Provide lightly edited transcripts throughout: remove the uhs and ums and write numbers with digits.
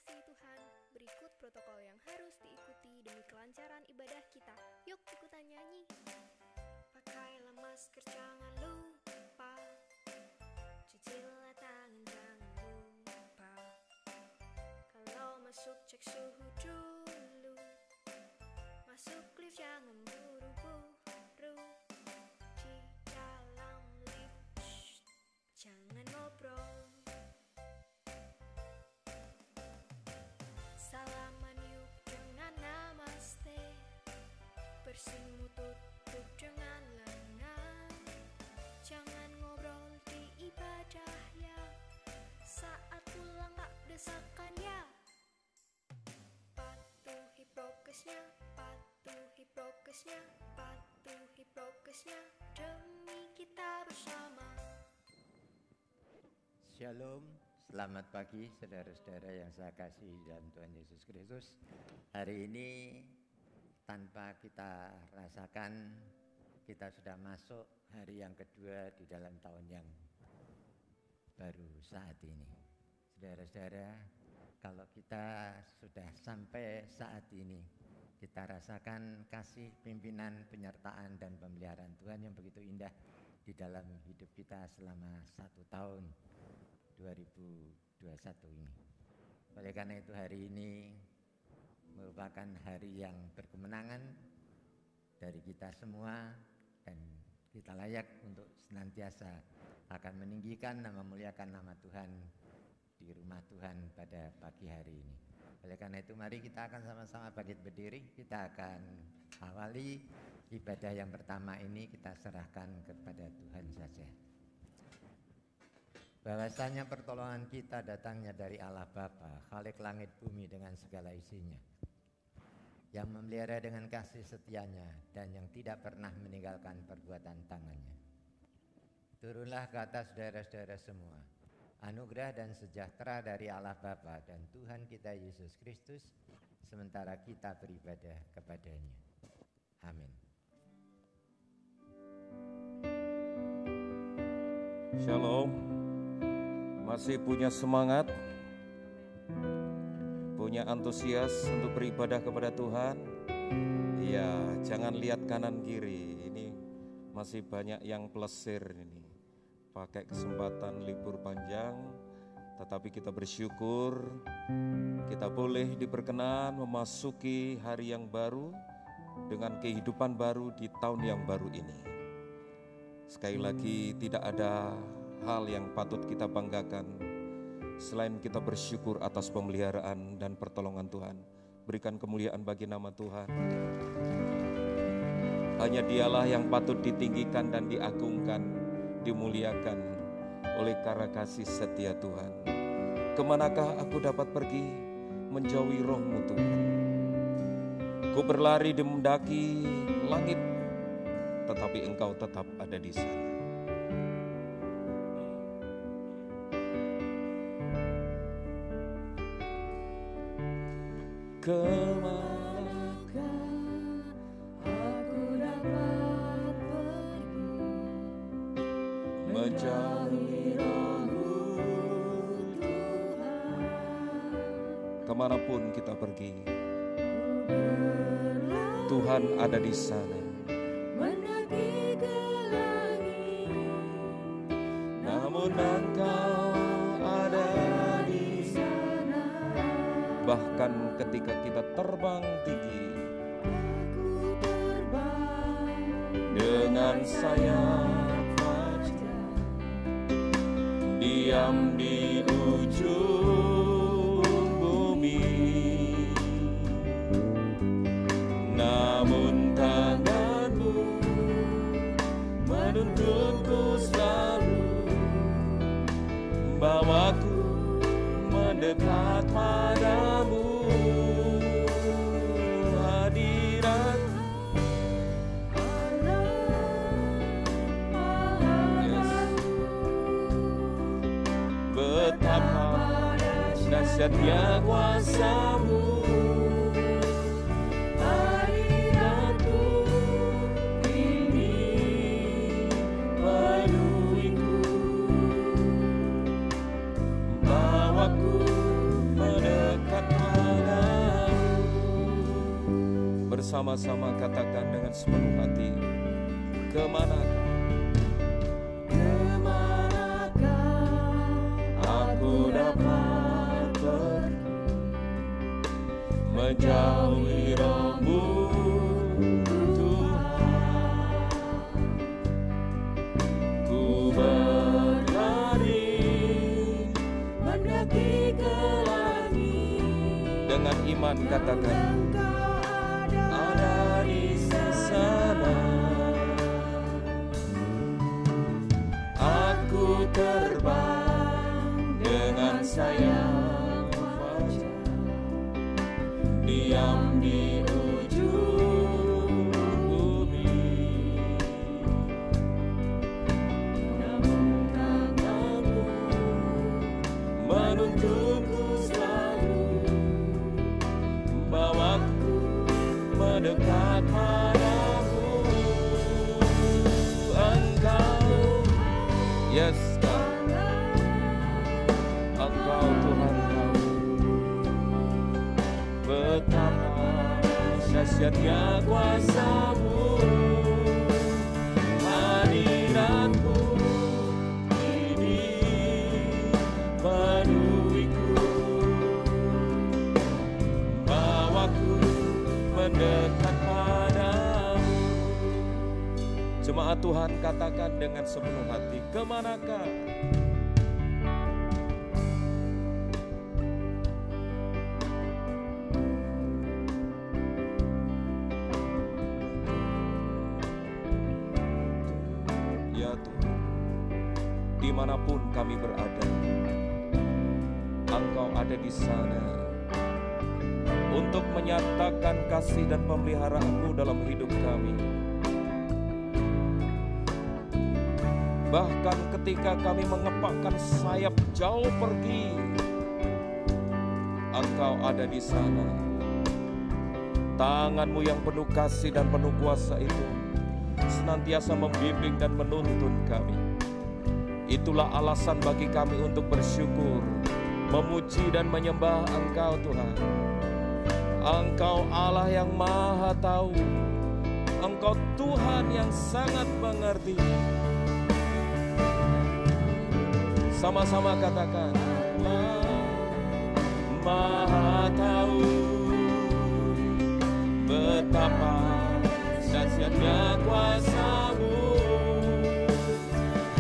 dikasihi Tuhan, berikut protokol yang harus diikuti demi kelancaran ibadah kita. Yuk ikutan nyanyi. Pakailah masker, jangan lupa. Cucilah tangan, jangan lupa. Kalau masuk cek suhu dulu. Masuk lift jangan buru-buru. Di dalam lift jangan ngobrol. Salaman yuk dengan namaste. Bersimu tutup dengan lengan. Jangan ngobrol di ibadah ya. Saat pulang tak desakan ya. Patuhi prokesnya, patuhi prokesnya, patuhi prokesnya demi kita bersama. Shalom, selamat pagi saudara-saudara yang saya kasih dalam Tuhan Yesus Kristus. Hari ini tanpa kita rasakan, kita sudah masuk hari yang kedua di dalam tahun yang baru saat ini. Saudara-saudara, kalau kita sudah sampai saat ini, kita rasakan kasih pimpinan, penyertaan dan pemeliharaan Tuhan yang begitu indah di dalam hidup kita selama 1 tahun 2021 ini. Oleh karena itu hari ini merupakan hari yang berkemenangan dari kita semua dan kita layak untuk senantiasa akan meninggikan nama, memuliakan nama Tuhan di rumah Tuhan pada pagi hari ini. Oleh karena itu mari kita akan sama-sama bangkit berdiri. Kita akan awali ibadah yang pertama ini, kita serahkan kepada Tuhan saja. Bahwasanya pertolongan kita datangnya dari Allah Bapa, Khalik langit bumi dengan segala isinya, yang memelihara dengan kasih setianya dan yang tidak pernah meninggalkan perbuatan tangannya. Turunlah ke atas saudara-saudara semua anugerah dan sejahtera dari Allah Bapa dan Tuhan kita Yesus Kristus, sementara kita beribadah kepadanya. Amin. Shalom. Masih punya semangat, punya antusias untuk beribadah kepada Tuhan? Ya, jangan lihat kanan kiri. Ini masih banyak yang plesir ini. Pakai kesempatan libur panjang, tetapi kita bersyukur kita boleh diperkenan memasuki hari yang baru dengan kehidupan baru di tahun yang baru ini. Sekali lagi, tidak ada hal yang patut kita banggakan selain kita bersyukur atas pemeliharaan dan pertolongan Tuhan. Berikan kemuliaan bagi nama Tuhan. Hanya Dialah yang patut ditinggikan dan diagungkan, dimuliakan oleh karena kasih setia Tuhan. Kemanakah aku dapat pergi menjauhi roh-Mu Tuhan? Ku berlari di mendaki langit, tetapi Engkau tetap ada di sana. Kemanakah aku dapat pergi menjauhi roh-Mu Tuhan? Kemanapun kita pergi, Tuhan ada di sana. Mendaki ke langit, Namun Engkau ada di sana. Bahkan ketika kita terbang tinggi, aku terbang dengan sayap wajah, diam di ujung bumi. Namun tangan-Mu menuntunku selalu, bawaku mendekat padamu. Hadirat betapa dahsyatnya kuasa-Mu. Hadirat-Mu ini penuhiku, bawaku mendekat Sama-sama katakan dengan sepenuh hati, kemanakah aku dapat pergi, menjauhi Roh-Mu Tuhan. Ku berlari mendaki ke langit. dengan iman, katakan ada di sana. Aku terbang dengan sayap fajar, diam di ujung bumi. Namun tanganmu Menuntunku selalu, bawaku mendekat padamu. Engkau, yes God, Engkau Tuhan kami. Betapa dahsyatnya kuasa-Mu, hadirat-Mu ini penuhiku, bawaku mendekat padamu. Jemaat Tuhan, katakan dengan sepenuh hati, kemanakah ya Tuhan, dimanapun kami berada, Engkau ada di sana untuk menyatakan kasih dan pemeliharaan-Mu dalam hidup kami. Bahkan ketika kami mengepakkan sayap jauh pergi, Engkau ada di sana. Tangan-Mu yang penuh kasih dan penuh kuasa itu senantiasa membimbing dan menuntun kami. Itulah alasan bagi kami untuk bersyukur, memuji dan menyembah Engkau Tuhan. Engkau Allah yang Maha Tahu, Engkau Tuhan yang sangat mengerti. Sama-sama katakan, Maha Tahu betapa dahsyatnya kuasa-Mu,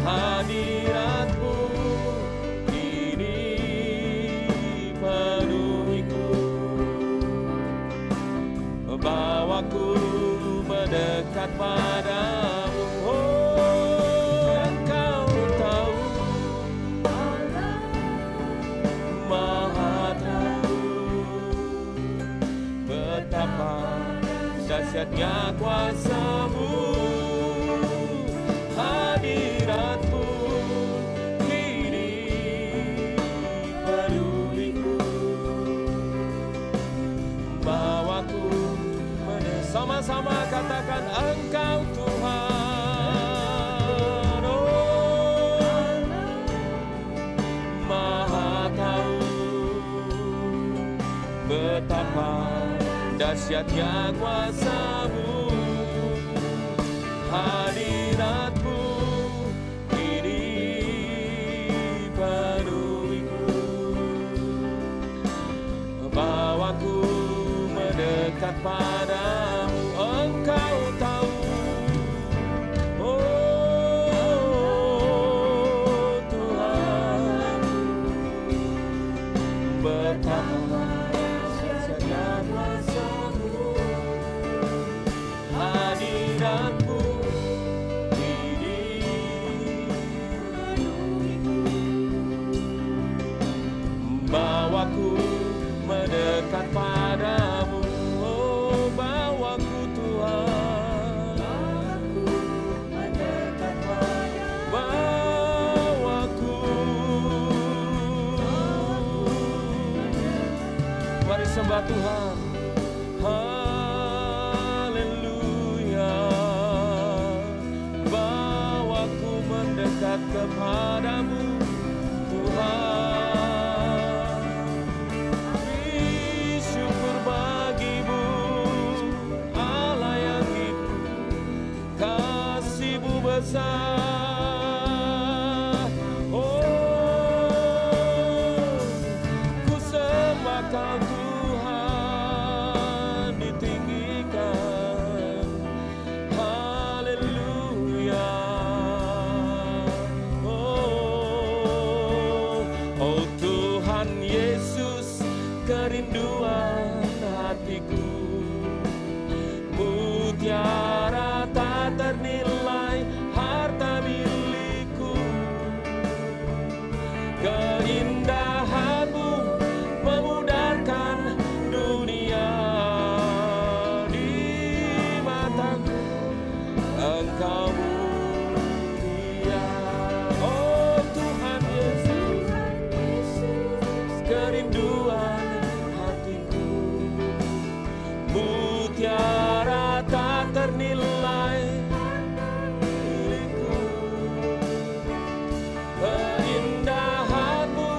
hadirat-Mu ini penuhiku, bawaku mendekat padamu. Oh, Engkau tahu, Maha tahu betapa dahsyatnya kuasa-Mu, hadirat-Mu kini penuhiku, bawaku sama-sama katakan, Engkau Tuhan, oh Maha tahu betapa dahsyatnya kuasa-Mu, hadirat-Mu ini penuhiku, bawaku mendekat padamu. Engkau tahu, oh Tuhan, betapa dahsyatnya kuasa-Mu, hadirat-Mu ini bawaku mendekat padamu. Oh bawaku Tuhan, mendekat padamu, bawaku. Mari sembah Tuhan. Haleluya, bawaku mendekat kepadamu Tuhan. Beri syukur bagimu Yesus, kerinduan hatiku. Mutiara tak ternilai harta milikku. Keindahanmu memudarkan dunia. Di mataku Engkau mulia. Oh Tuhan Yesus, kerinduan hatiku. Mutiara tak ternilai milikku. Keindahanmu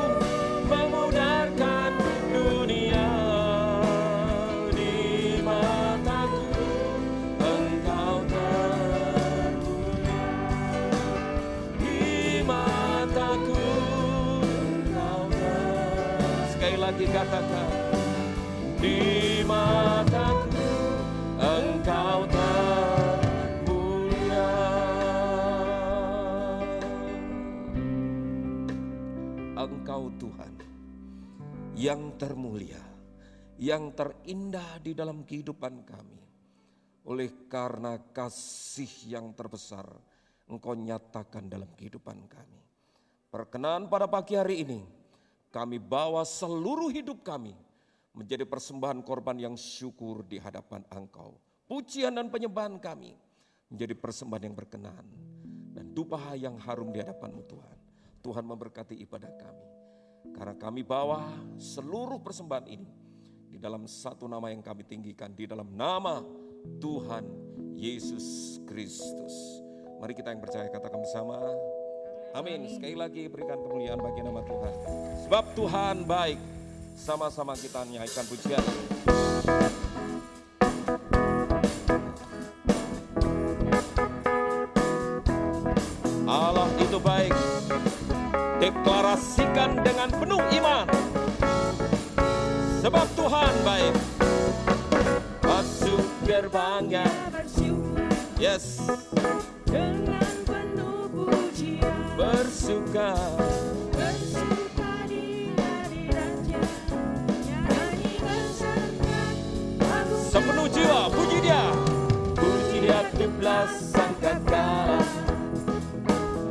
memudarkan dunia. Di mataku Engkau termulia. Di mataku Engkau termulia. Sekali lagi katakan, di mataku Engkau termulia. Engkau Tuhan yang termulia, yang terindah di dalam kehidupan kami. Oleh karena kasih yang terbesar Engkau nyatakan dalam kehidupan kami. Perkenan pada pagi hari ini, kami bawa seluruh hidup kami menjadi persembahan korban yang syukur di hadapan Engkau. Pujian dan penyembahan kami menjadi persembahan yang berkenan dan dupa yang harum di hadapan-Mu Tuhan. Tuhan memberkati ibadah kami. Karena kami bawa seluruh persembahan ini di dalam satu nama yang kami tinggikan, di dalam nama Tuhan Yesus Kristus. Mari kita yang percaya katakan bersama, amin. Sekali lagi berikan kemuliaan bagi nama Tuhan. Sebab Tuhan baik. Sama-sama kita nyanyikan pujian. Allah itu baik. Deklarasikan dengan penuh iman. Sebab Tuhan baik. Masuk gerbangnya. Yes. Dengan penuh pujian. Bersuka. Bersuka di hadiratnya. Nyanyikan sangat lagu. Sepenuh jiwa puji Dia. Puji Dia 17 sangkakala.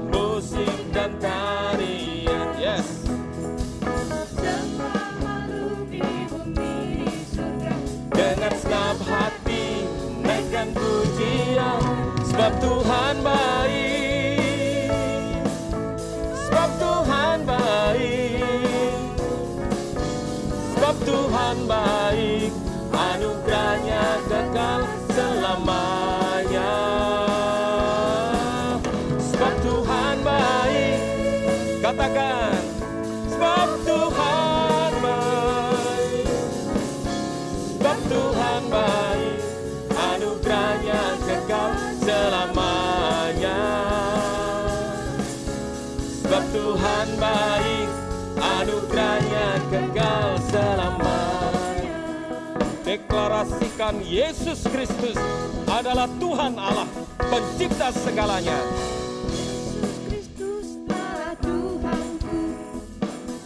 Musik dan tarian. Yes. Semua makhluk di bumi di surga. Dengan senap hati naikkan pujian. Sebab Tuhan baik. Sebab Tuhan baik. Sebab Tuhan baik. Anugerahnya kekal selamanya. Sebab Tuhan baik. Katakan, sebab Tuhan baik. Sebab Tuhan baik. Anugerahnya kekal selamanya. Sebab Tuhan baik. Anugerahnya kekal selamanya. Deklarasikan Yesus Kristus adalah Tuhan Allah, pencipta segalanya. Yesus Kristus adalah Tuhanku,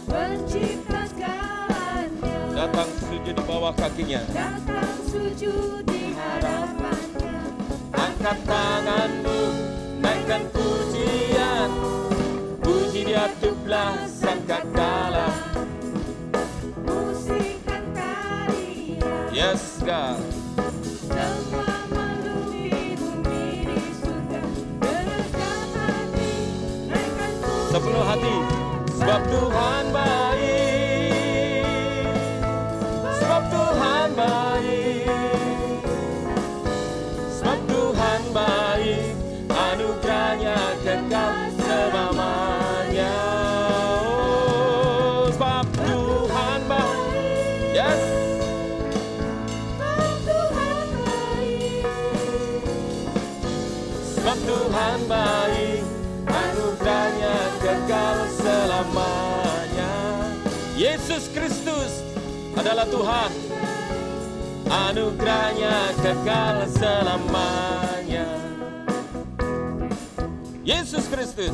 pencipta segalanya. Datang sujud di bawah kakinya. Datang sujud di hadapannya. Angkat tanganmu, naikkan pujian. Puji Dia 17 sangkakala. Musik dan tarian. Yes God. Semua makhluk di bumi di surga. Dengan senap hati naikkan pujian. Sepenuh hati. Sebab Tuhan baik. Sebab Tuhan baik. Sebab Tuhan baik. Anugerahnya kekal selamanya. Oh, sebab Tuhan baik. Yes. Sebab Tuhan baik. Sebab Tuhan baik. Anugerahnya kekal selamanya. Yesus Kristus adalah Tuhan. Anugerahnya kekal selamanya. Yesus Kristus.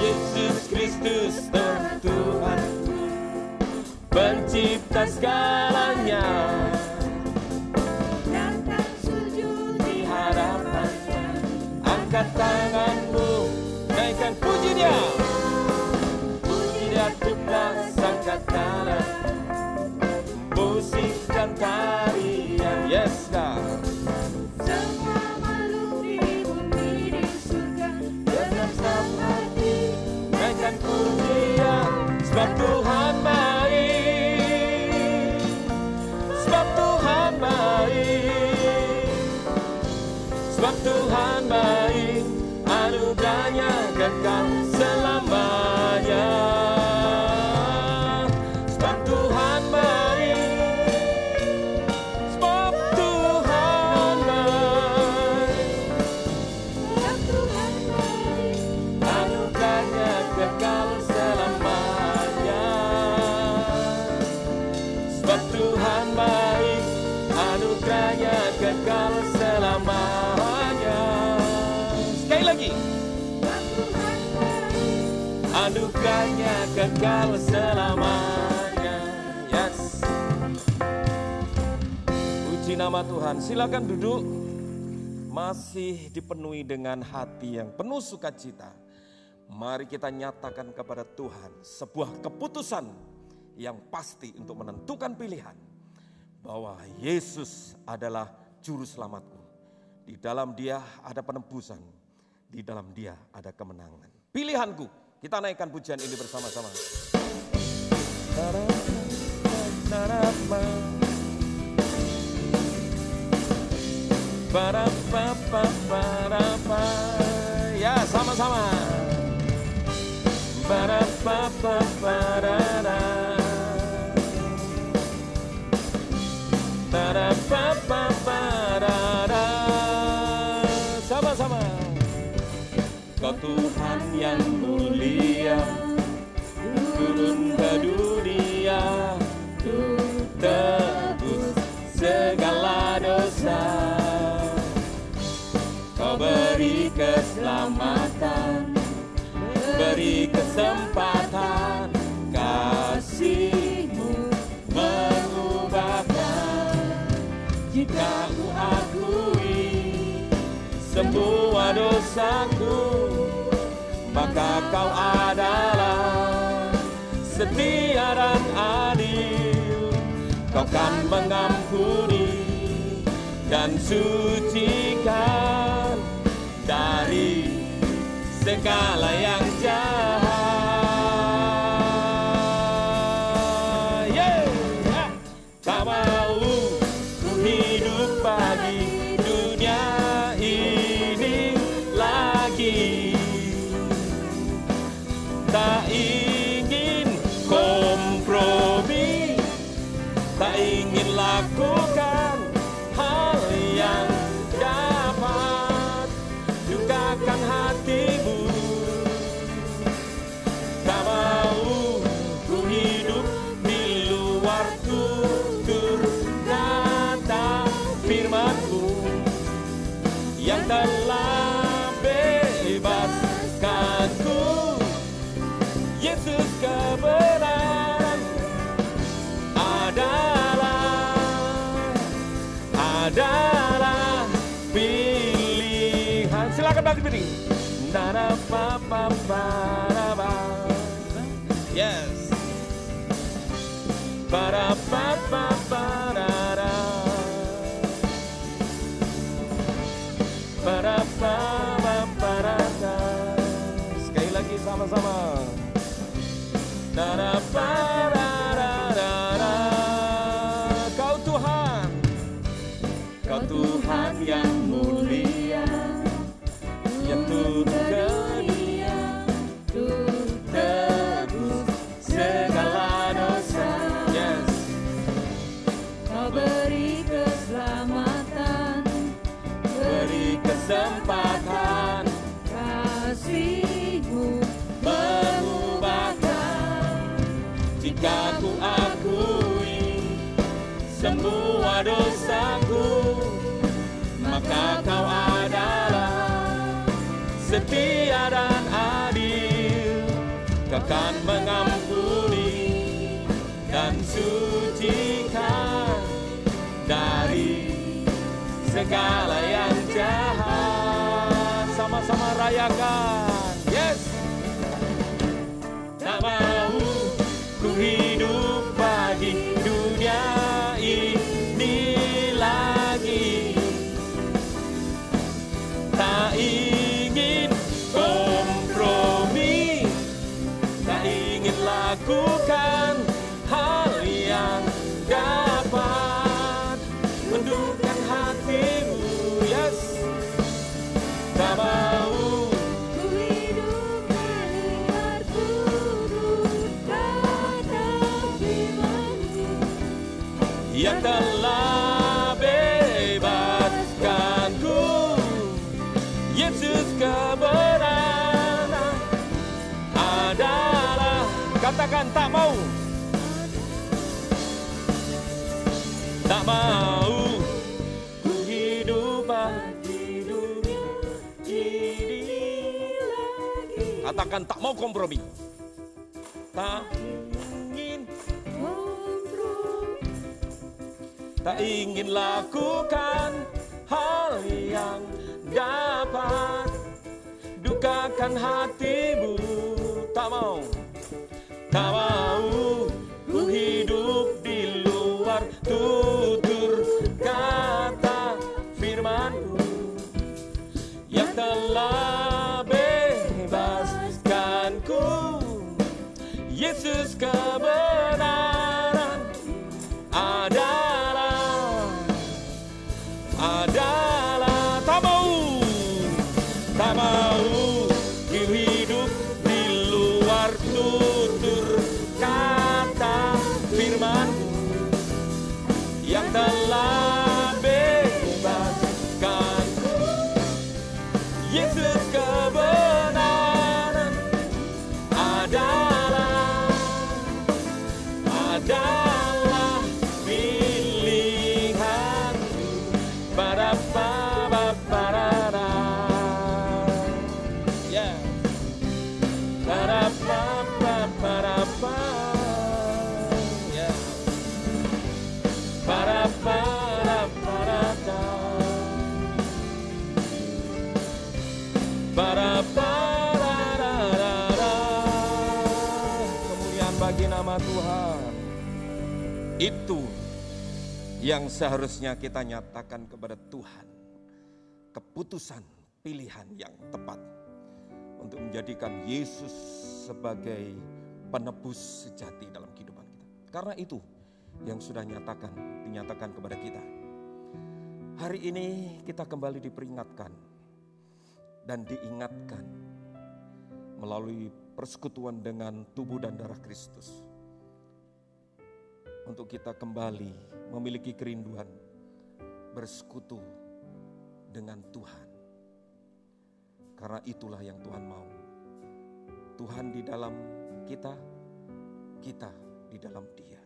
Yesus Kristus Kristus Tuhanku, pencipta segalanya. Datang sujud Di hadapannya, angkat tanganmu, naikkan puji Dia. Puji Dia cipta sangkatala, musik dan tarian. Yes, God. semua makhluk di bumi di surga dengan senang hati. Naikkan puji Dia, sebab Tuhan baik, sebab Tuhan baik, sebab Tuhan baik, anugerahnya kekal selamanya. Sebab Tuhan baik, sebab Tuhan baik, Sebab Tuhan baik, anugerahnya kekal selamanya. Sebab Tuhan baik, anugerahnya kekal selamanya. Sekali lagi, sebab Tuhan baik, anugerahnya kekal selamanya. Yes. Puji nama Tuhan. Silakan duduk. Masih dipenuhi dengan hati yang penuh sukacita. Mari kita nyatakan kepada Tuhan sebuah keputusan yang pasti untuk menentukan pilihan. Bahwa Yesus adalah juru selamatku. Di dalam Dia ada penebusan. Di dalam Dia ada kemenangan. Pilihanku. Kita naikkan pujian ini bersama-sama. Ya, sama-sama. Sama-sama. Kau Tuhan yang mulia, turun ke dunia, tebus segala dosa. Kau beri keselamatan, beri kesempatan, kasih-Mu mengubahkan. Jika ku akui semua dosaku, maka Kau adalah setia dan adil. Kau kan mengampuni dan sucikan dari segala yang jahat. Yeah. Tak mau ku hidup bagi dunia ini lagi. Tak ingin kompromi, tak ingin lakukan hal yang dapat dukakan hatimu. Tak mau ku hidup di luar tutur kata firman-Mu yang telah bebaskanku. Yesus kebenaran adalah pilihan. Silakan berdiri. Yes. Sekali lagi sama-sama. Kau Tuhan, Kau Tuhan yang mulia, yang turun ke dunia, tebus segala dosa. Yes. Kau beri keselamatan, Beri kesempatan, kasih-Mu mengubahkan. Jika ku akui semua dosaku, maka Kau adalah setia dan adil. akan mengampuni dan sucikan dari segala yang jahat. Sama-sama rayakan. Yes. Tak mau ku hidup bagi dunia ini lagi. Tak ingin kompromi, tak ingin lakukan hal yang dapat mendukung hatimu. Yes. Tak mau Ku hidup mendengar turut kata firman-Mu yang telah bebaskanku. Yesus kebenaran adalah. Katakan tak mau. Tak mau ku hidup bagi dunia ini lagi. Katakan tak mau kompromi. Tak ingin, tak ingin lakukan hal yang dapat dukakan hatimu. Tak mau, tak mau ku hidup di luar tutur kata firman-Mu yang telah bebaskanku. Yesus kebenaran adalah tak mau ku hidup di luar tutur kata firman-Mu yang telah bebaskanku. Yesus kebenaran adalah pilihanku. Ba-da-ba-ba-ba-da-da. Yeah. Ba-da-ba-ba-ba-da-ba. Yeah. Ba-da-ba-da-ba-da-da. Ba-da-ba-da-da-da. Kemuliaan bagi nama Tuhan. Itu yang seharusnya kita nyatakan kepada Tuhan. Keputusan pilihan yang tepat untuk menjadikan Yesus sebagai penebus sejati dalam kehidupan kita. Karena itu yang sudah dinyatakan kepada kita. Hari ini kita kembali diperingatkan dan diingatkan melalui persekutuan dengan tubuh dan darah Kristus. Untuk kita kembali memiliki kerinduan bersekutu dengan Tuhan. Karena itulah yang Tuhan mau. Tuhan di dalam kita, kita di dalam Dia.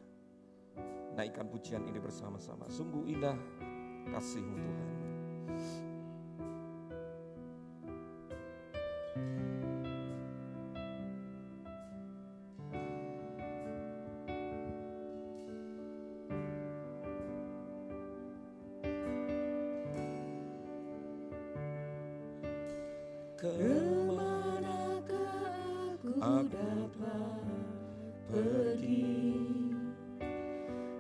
Naikkan pujian ini bersama-sama. Sungguh indah kasih-Mu Tuhan. Kemanakah aku dapat pergi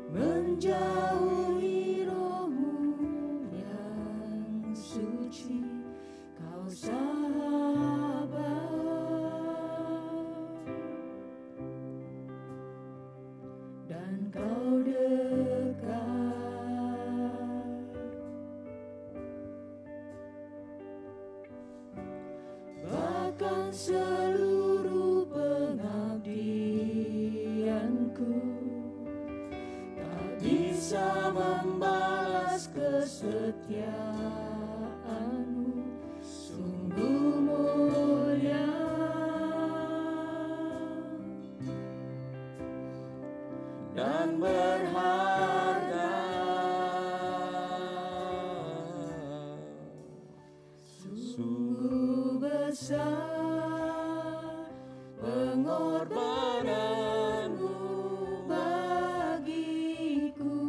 menjauhi roh-Mu yang suci, Kau sahabat dan Kau dekat. Bahkan seluruh pengabdianku tak bisa membalas kesetiaan-Mu, sungguh mulia dan berharga. Sungguh besar pengorbananmu bagiku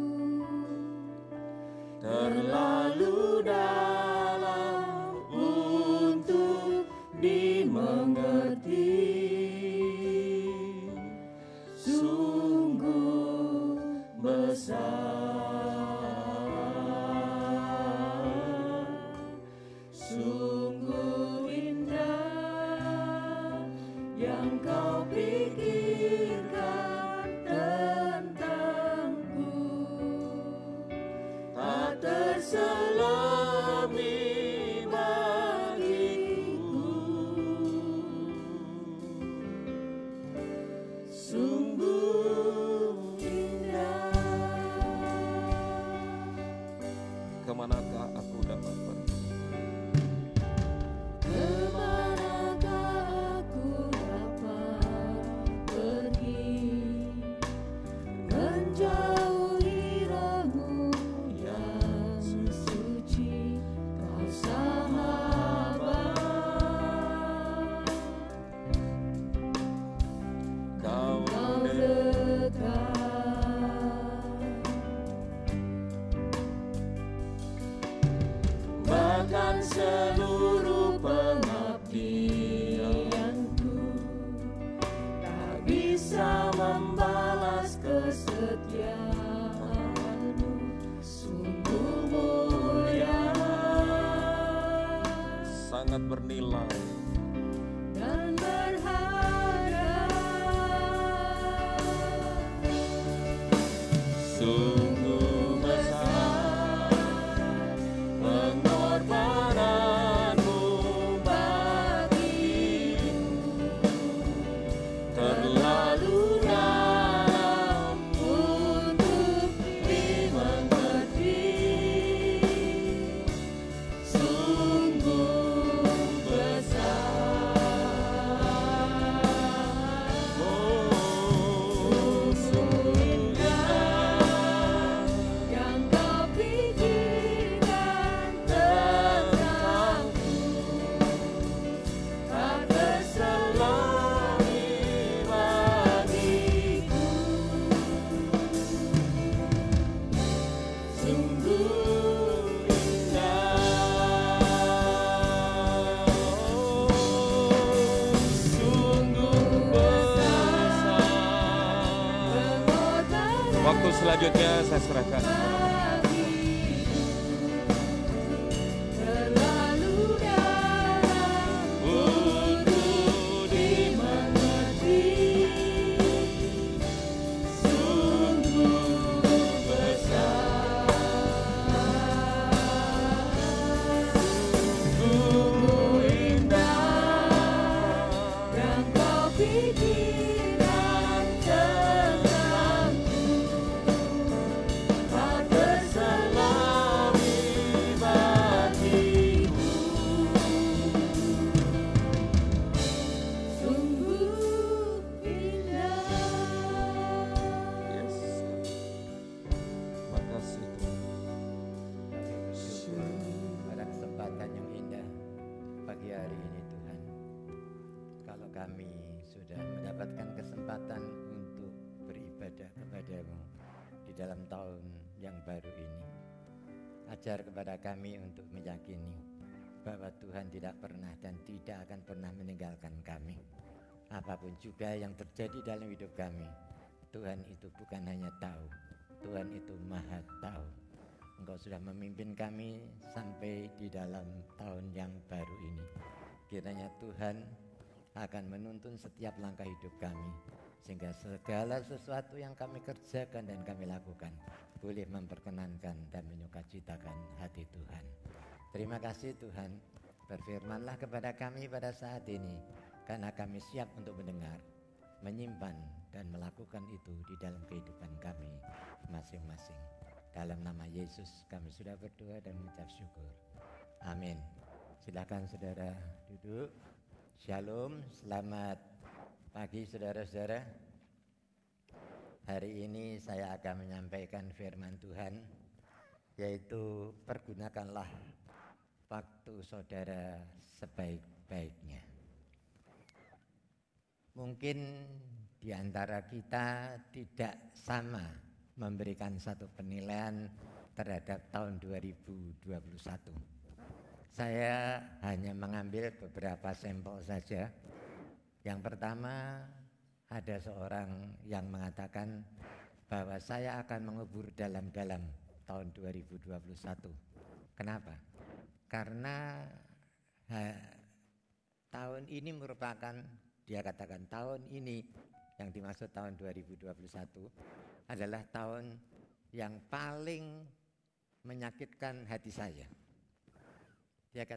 terlalu dalam untuk dimengerti. Sungguh besar, sungguh indah yang kau pikirkan tentangku, tak terselami bagiku. Sungguh indah. Kemanakah aku dapat pergi? Kemanakah aku dapat pergi, menjauhi rohmu yang suci, kau sahabat, Kau dekat. Bahkan seluruh pengabdianku tak bisa membalas kesetiaanmu. Sungguh mulia sangat bernilai. dan berharga. Sungguh besar pengorbananmu bagiku, terlalu dalam untuk dimengerti. Sungguh besar, sungguh indah yang kau pikirkan tentangku, tak terselami bagiku. Sungguh indah, sungguh besar pengorbanan Waktu selanjutnya saya serahkan kepada bagiku, terlalu dalam untuk dimengerti. Sungguh besar, sungguh indah yang kau pikirkan tentangku, tak terselami bagiku. Sungguh indah. Yes. Makasih Tuhan. Kami bersyukur pada kesempatan yang indah pagi hari ini Tuhan. Kalau kami sudah mendapatkan kesempatan untuk beribadah kepadamu di dalam tahun yang baru ini, ajar kepada kami untuk meyakini bahwa Tuhan tidak pernah dan tidak akan pernah meninggalkan kami. Apapun juga yang terjadi dalam hidup kami, Tuhan itu bukan hanya tahu, Tuhan itu maha tahu. Engkau sudah memimpin kami sampai di dalam tahun yang baru ini. Kiranya Tuhan akan menuntun setiap langkah hidup kami, sehingga segala sesuatu yang kami kerjakan dan kami lakukan boleh memperkenankan dan menyukacitakan hati Tuhan. Terima kasih Tuhan, berfirmanlah kepada kami pada saat ini, karena kami siap untuk mendengar, menyimpan dan melakukan itu di dalam kehidupan kami masing-masing. Dalam nama Yesus kami sudah berdoa dan mengucap syukur. Amin. Silakan saudara duduk. Shalom, selamat pagi saudara-saudara. Hari ini saya akan menyampaikan firman Tuhan, yaitu pergunakanlah waktu saudara sebaik-baiknya. Mungkin di antara kita tidak sama memberikan satu penilaian terhadap tahun 2021. Saya hanya mengambil beberapa sampel saja. Yang pertama, ada seorang yang mengatakan bahwa saya akan mengubur dalam-dalam tahun 2021. Kenapa? Karena tahun ini merupakan, dia katakan tahun ini yang dimaksud tahun 2021 adalah tahun yang paling menyakitkan hati saya. Dia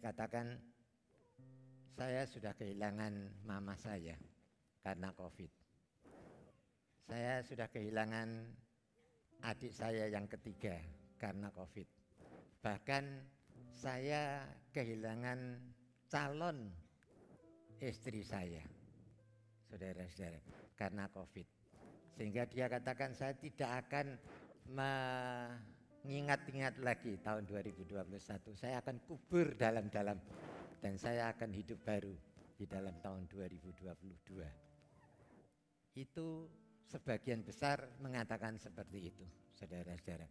katakan saya sudah kehilangan mama saya karena COVID. Saya sudah kehilangan adik saya yang ketiga karena COVID. Bahkan saya kehilangan calon istri saya, saudara-saudara, karena COVID. Sehingga dia katakan saya tidak akan mengingat-ingat lagi tahun 2021. Saya akan kubur dalam-dalam dan saya akan hidup baru di dalam tahun 2022. Itu sebagian besar mengatakan seperti itu, saudara-saudara.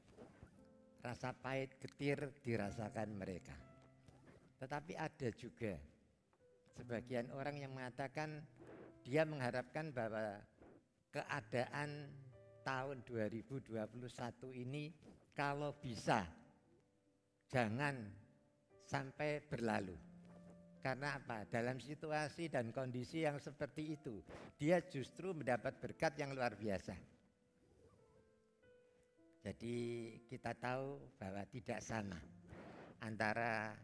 Rasa pahit getir dirasakan mereka. Tetapi ada juga sebagian orang yang mengatakan dia mengharapkan bahwa keadaan tahun 2021 ini kalau bisa jangan sampai berlalu. Karena apa? Dalam situasi dan kondisi yang seperti itu, dia justru mendapat berkat yang luar biasa. Jadi kita tahu bahwa tidak sama antara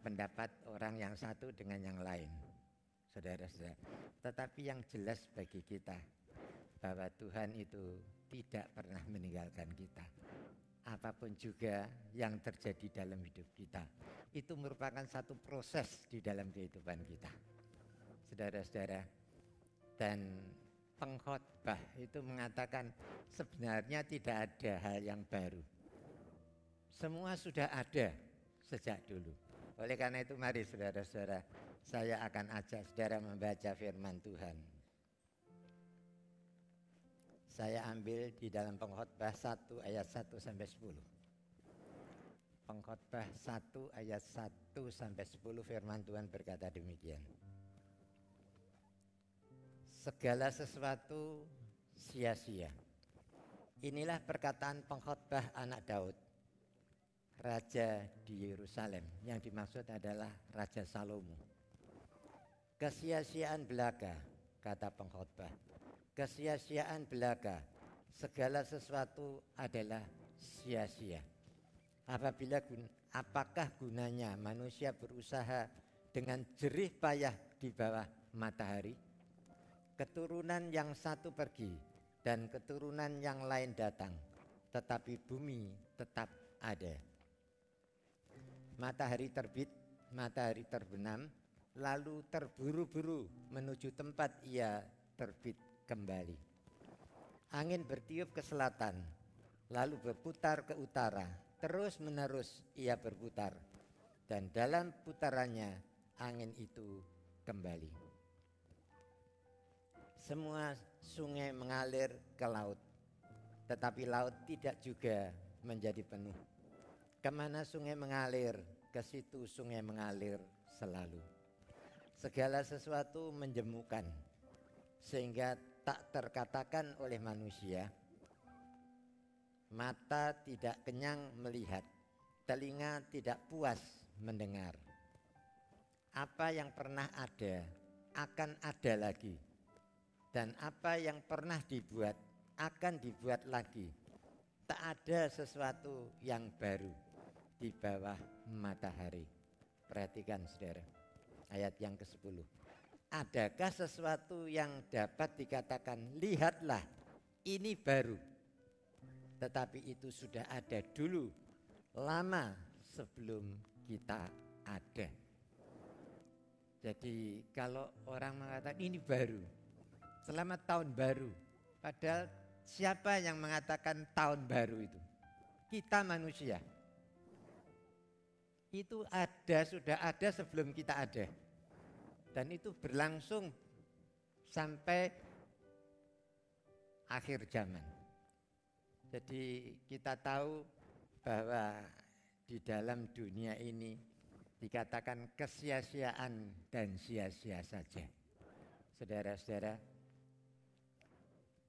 pendapat orang yang satu dengan yang lain, saudara-saudara. Tetapi yang jelas bagi kita bahwa Tuhan itu tidak pernah meninggalkan kita. Apapun juga yang terjadi dalam hidup kita, itu merupakan satu proses di dalam kehidupan kita, saudara-saudara. Dan pengkhotbah itu mengatakan sebenarnya tidak ada hal yang baru. Semua sudah ada sejak dulu. Oleh karena itu mari saudara-saudara, saya akan ajak saudara membaca firman Tuhan. Saya ambil di dalam Pengkhotbah 1 ayat 1 sampai 10. Pengkhotbah 1 ayat 1 sampai 10 firman Tuhan berkata demikian. Segala sesuatu sia-sia. Inilah perkataan pengkhotbah anak Daud, raja di Yerusalem, yang dimaksud adalah Raja Salomo. Kesia-siaan belaka, kata pengkhotbah. Kesia-siaan belaka, segala sesuatu adalah sia-sia. Apakah gunanya manusia berusaha dengan jerih payah di bawah matahari? Keturunan yang satu pergi dan keturunan yang lain datang, tetapi bumi tetap ada. Matahari terbit, matahari terbenam, lalu terburu-buru menuju tempat ia terbit kembali. Angin bertiup ke selatan, lalu berputar ke utara, terus menerus ia berputar, dan dalam putarannya angin itu kembali. Semua sungai mengalir ke laut, tetapi laut tidak juga menjadi penuh. Kemana sungai mengalir, ke situ sungai mengalir selalu. Segala sesuatu menjemukan, sehingga tak terkatakan oleh manusia. Mata tidak kenyang melihat, telinga tidak puas mendengar. Apa yang pernah ada akan ada lagi, dan apa yang pernah dibuat akan dibuat lagi. Tak ada sesuatu yang baru di bawah matahari. Perhatikan saudara, ayat yang ke-10. Adakah sesuatu yang dapat dikatakan lihatlah ini baru, tetapi itu sudah ada dulu, lama sebelum kita ada. Jadi kalau orang mengatakan ini baru, selamat tahun baru, padahal siapa yang mengatakan tahun baru itu? Kita manusia. Itu ada, sudah ada sebelum kita ada. Dan itu berlangsung sampai akhir zaman. Jadi kita tahu bahwa di dalam dunia ini dikatakan kesia-siaan dan sia-sia saja. Saudara-saudara,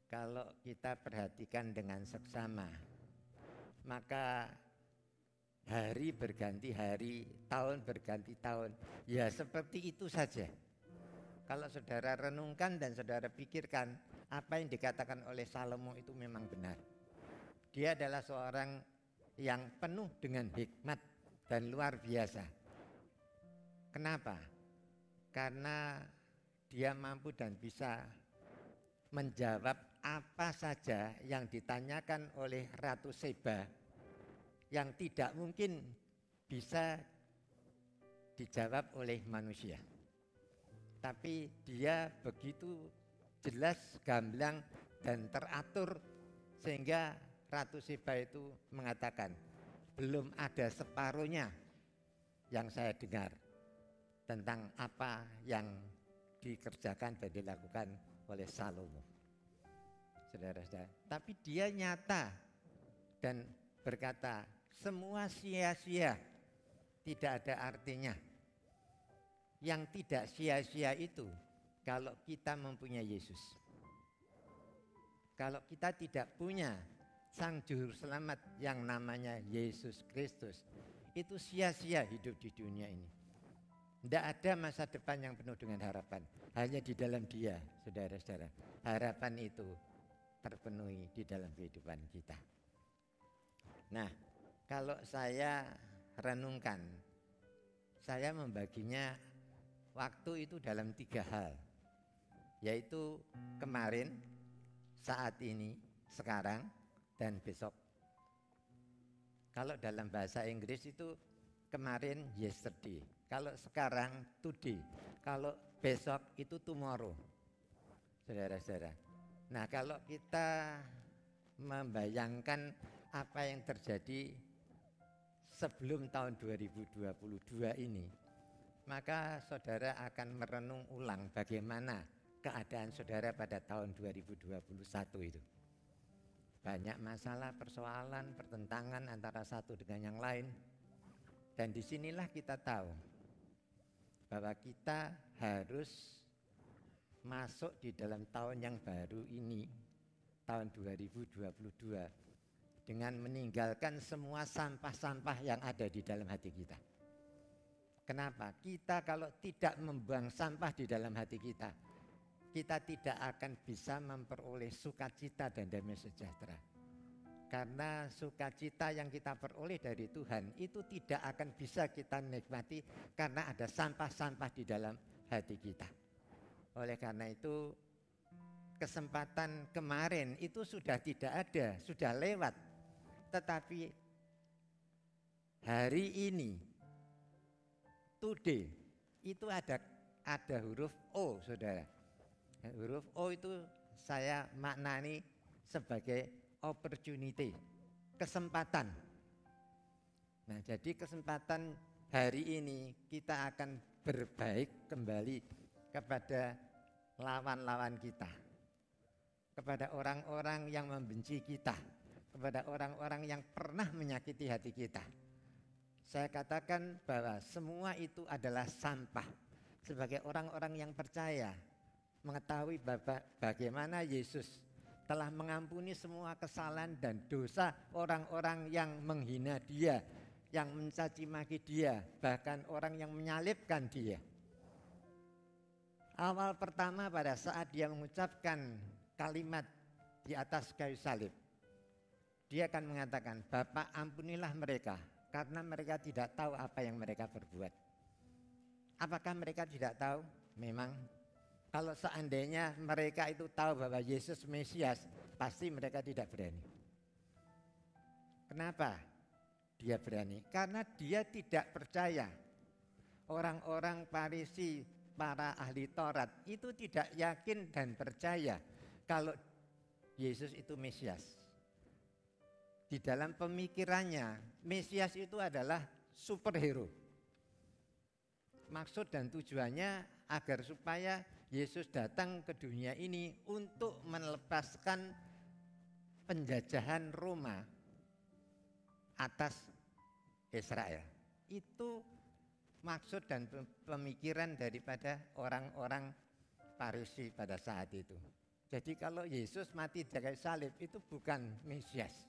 kalau kita perhatikan dengan seksama, maka hari berganti hari, tahun berganti tahun, ya seperti itu saja. Kalau saudara renungkan dan saudara pikirkan, apa yang dikatakan oleh Salomo itu memang benar. Dia adalah seorang yang penuh dengan hikmat dan luar biasa. Kenapa? Karena dia mampu dan bisa menjawab apa saja yang ditanyakan oleh Ratu Seba yang tidak mungkin bisa dijawab oleh manusia. Tapi dia begitu jelas, gamblang, dan teratur sehingga Ratu Seba itu mengatakan, belum ada separuhnya yang saya dengar tentang apa yang dikerjakan dan dilakukan oleh Salomo. Saudara-saudara, tapi dia nyata dan berkata, semua sia-sia, tidak ada artinya. Yang tidak sia-sia itu kalau kita mempunyai Yesus. Kalau kita tidak punya Sang Juru Selamat yang namanya Yesus Kristus, itu sia-sia hidup di dunia ini. Tidak ada masa depan yang penuh dengan harapan. Hanya di dalam Dia, saudara-saudara. Harapan itu terpenuhi di dalam kehidupan kita. Nah, kalau saya renungkan, saya membaginya waktu itu dalam 3 hal. Yaitu kemarin, saat ini, sekarang, dan besok. Kalau dalam bahasa Inggris itu kemarin yesterday, kalau sekarang today, kalau besok itu tomorrow. Saudara-saudara. Nah, kalau kita membayangkan apa yang terjadi sebelum tahun 2022 ini, maka saudara akan merenung ulang bagaimana keadaan saudara pada tahun 2021 itu. Banyak masalah, persoalan, pertentangan antara satu dengan yang lain. Dan disinilah kita tahu bahwa kita harus masuk di dalam tahun yang baru ini, tahun 2022, dengan meninggalkan semua sampah-sampah yang ada di dalam hati kita. Kenapa? Kita kalau tidak membuang sampah di dalam hati kita, kita tidak akan bisa memperoleh sukacita dan damai sejahtera. Karena sukacita yang kita peroleh dari Tuhan itu tidak akan bisa kita nikmati karena ada sampah-sampah di dalam hati kita. Oleh karena itu, kesempatan kemarin itu sudah tidak ada, sudah lewat. Tetapi hari ini, today, itu ada huruf O, saudara. Huruf O itu saya maknani sebagai opportunity, kesempatan. Nah, jadi kesempatan hari ini kita akan berbaik kembali kepada lawan-lawan kita, kepada orang-orang yang membenci kita, kepada orang-orang yang pernah menyakiti hati kita. Saya katakan bahwa semua itu adalah sampah. Sebagai orang-orang yang percaya, mengetahui bagaimana Yesus telah mengampuni semua kesalahan dan dosa orang-orang yang menghina Dia, yang mencaci maki Dia, bahkan orang yang menyalibkan Dia. Awal pertama pada saat Dia mengucapkan kalimat di atas kayu salib, Dia akan mengatakan, Bapa, ampunilah mereka karena mereka tidak tahu apa yang mereka perbuat. Apakah mereka tidak tahu? Memang. Kalau seandainya mereka itu tahu bahwa Yesus Mesias, pasti mereka tidak berani. Kenapa dia berani? Karena dia tidak percaya. Orang-orang Farisi, para ahli Taurat itu tidak yakin dan percaya kalau Yesus itu Mesias. Di dalam pemikirannya, Mesias itu adalah superhero. maksud dan tujuannya agar supaya Yesus datang ke dunia ini untuk melepaskan penjajahan Roma atas Israel. Itu maksud dan pemikiran daripada orang-orang Farisi pada saat itu. Jadi kalau Yesus mati di kayu salib itu bukan Mesias.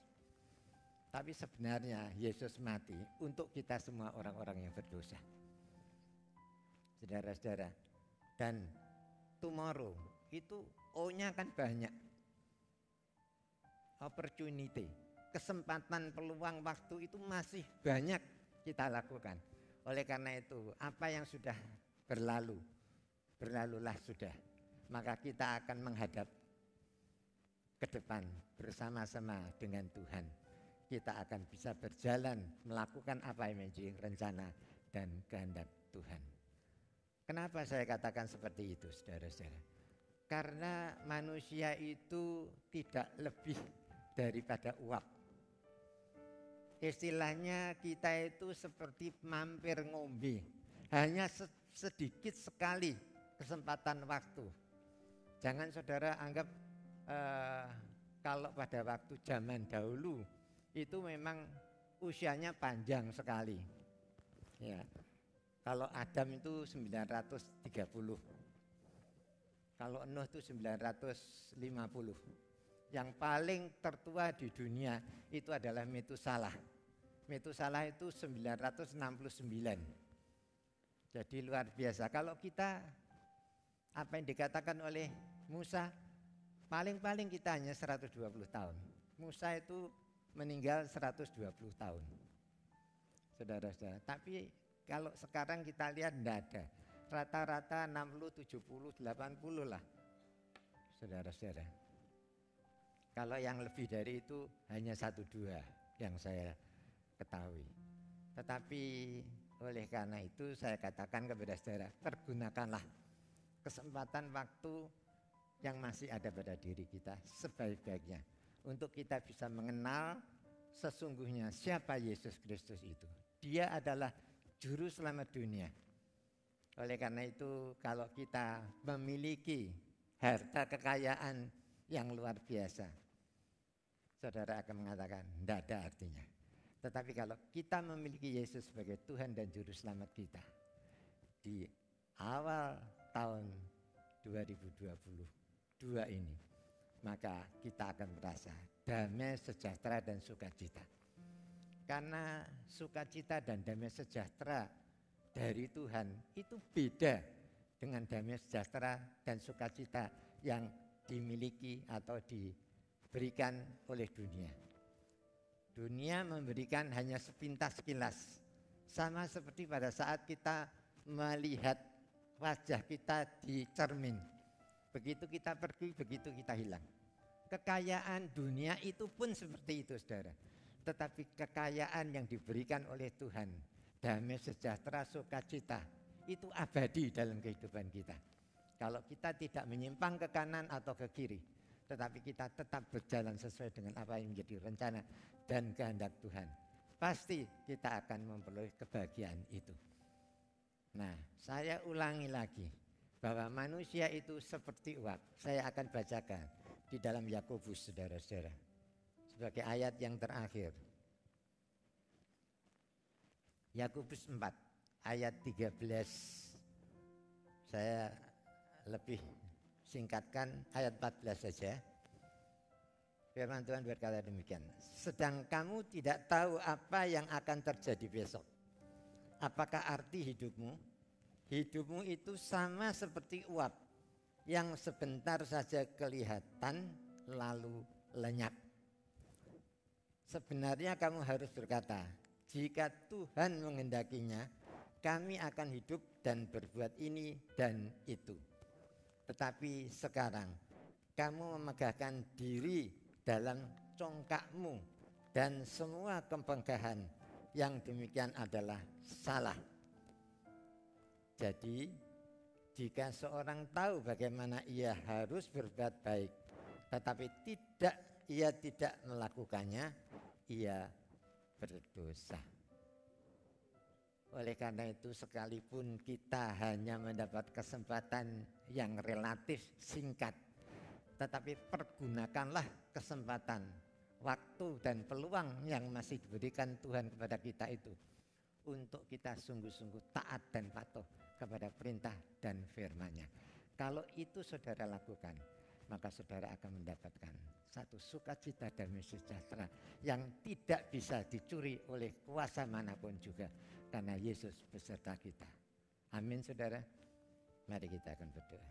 Tapi sebenarnya Yesus mati untuk kita semua orang-orang yang berdosa. Saudara-saudara, dan tomorrow itu O-nya kan banyak. Opportunity, kesempatan, peluang, waktu itu masih banyak kita lakukan. Oleh karena itu, apa yang sudah berlalu, berlalulah sudah. Maka kita akan menghadap ke depan bersama-sama dengan Tuhan. Kita akan bisa berjalan melakukan apa yang menjadi rencana dan kehendak Tuhan. Kenapa saya katakan seperti itu, saudara-saudara? Karena manusia itu tidak lebih daripada uap. Istilahnya kita itu seperti mampir ngombe. Hanya sedikit sekali kesempatan waktu. Jangan saudara anggap kalau pada waktu zaman dahulu itu memang usianya panjang sekali. Ya. Kalau Adam itu 930. Kalau Nuh itu 950. Yang paling tertua di dunia itu adalah Metusalah. Metusalah itu 969. Jadi luar biasa. Kalau kita apa yang dikatakan oleh Musa, paling-paling kita hanya 120 tahun. Musa itu meninggal 120 tahun. Saudara-saudara, tapi kalau sekarang kita lihat tidak ada. Rata-rata 60, 70, 80 lah. Saudara-saudara. Kalau yang lebih dari itu hanya 1-2 yang saya ketahui. Tetapi oleh karena itu saya katakan kepada saudara, pergunakanlah kesempatan waktu yang masih ada pada diri kita sebaik-baiknya. Untuk kita bisa mengenal sesungguhnya siapa Yesus Kristus itu. Dia adalah Juru Selamat dunia. Oleh karena itu kalau kita memiliki harta kekayaan yang luar biasa, saudara akan mengatakan tidak ada artinya. Tetapi kalau kita memiliki Yesus sebagai Tuhan dan Juru Selamat kita di awal tahun 2022 ini, maka kita akan merasa damai, sejahtera dan sukacita. Karena sukacita dan damai sejahtera dari Tuhan itu beda dengan damai sejahtera dan sukacita yang dimiliki atau diberikan oleh dunia. Dunia memberikan hanya sepintas sekilas. Sama seperti pada saat kita melihat wajah kita di cermin. Begitu kita pergi, begitu kita hilang. Kekayaan dunia itu pun seperti itu, saudara. Tetapi kekayaan yang diberikan oleh Tuhan, damai sejahtera, sukacita, itu abadi dalam kehidupan kita. Kalau kita tidak menyimpang ke kanan atau ke kiri, tetapi kita tetap berjalan sesuai dengan apa yang menjadi rencana dan kehendak Tuhan, pasti kita akan memperoleh kebahagiaan itu. Nah, saya ulangi lagi bahwa manusia itu seperti uap. Saya akan bacakan di dalam Yakobus, saudara-saudara, sebagai ayat yang terakhir. Yakobus 4 ayat 13. Saya lebih singkatkan ayat 14 saja. Firman Tuhan berkata demikian. Sedang kamu tidak tahu apa yang akan terjadi besok. Apakah arti hidupmu? Hidupmu itu sama seperti uap yang sebentar saja kelihatan lalu lenyap. Sebenarnya kamu harus berkata, jika Tuhan menghendakinya, kami akan hidup dan berbuat ini dan itu. Tetapi sekarang kamu memegahkan diri dalam congkakmu dan semua kemegahan yang demikian adalah salah. Jadi jika seorang tahu bagaimana ia harus berbuat baik, tetapi ia tidak melakukannya, ia berdosa. Oleh karena itu sekalipun kita hanya mendapat kesempatan yang relatif singkat, tetapi pergunakanlah kesempatan, waktu dan peluang yang masih diberikan Tuhan kepada kita itu untuk kita sungguh-sungguh taat dan patuh kepada perintah dan firman-Nya. Kalau itu saudara lakukan, maka saudara akan mendapatkan satu sukacita dan sejahtera yang tidak bisa dicuri oleh kuasa manapun juga, karena Yesus beserta kita. Amin saudara. Mari kita akan berdoa.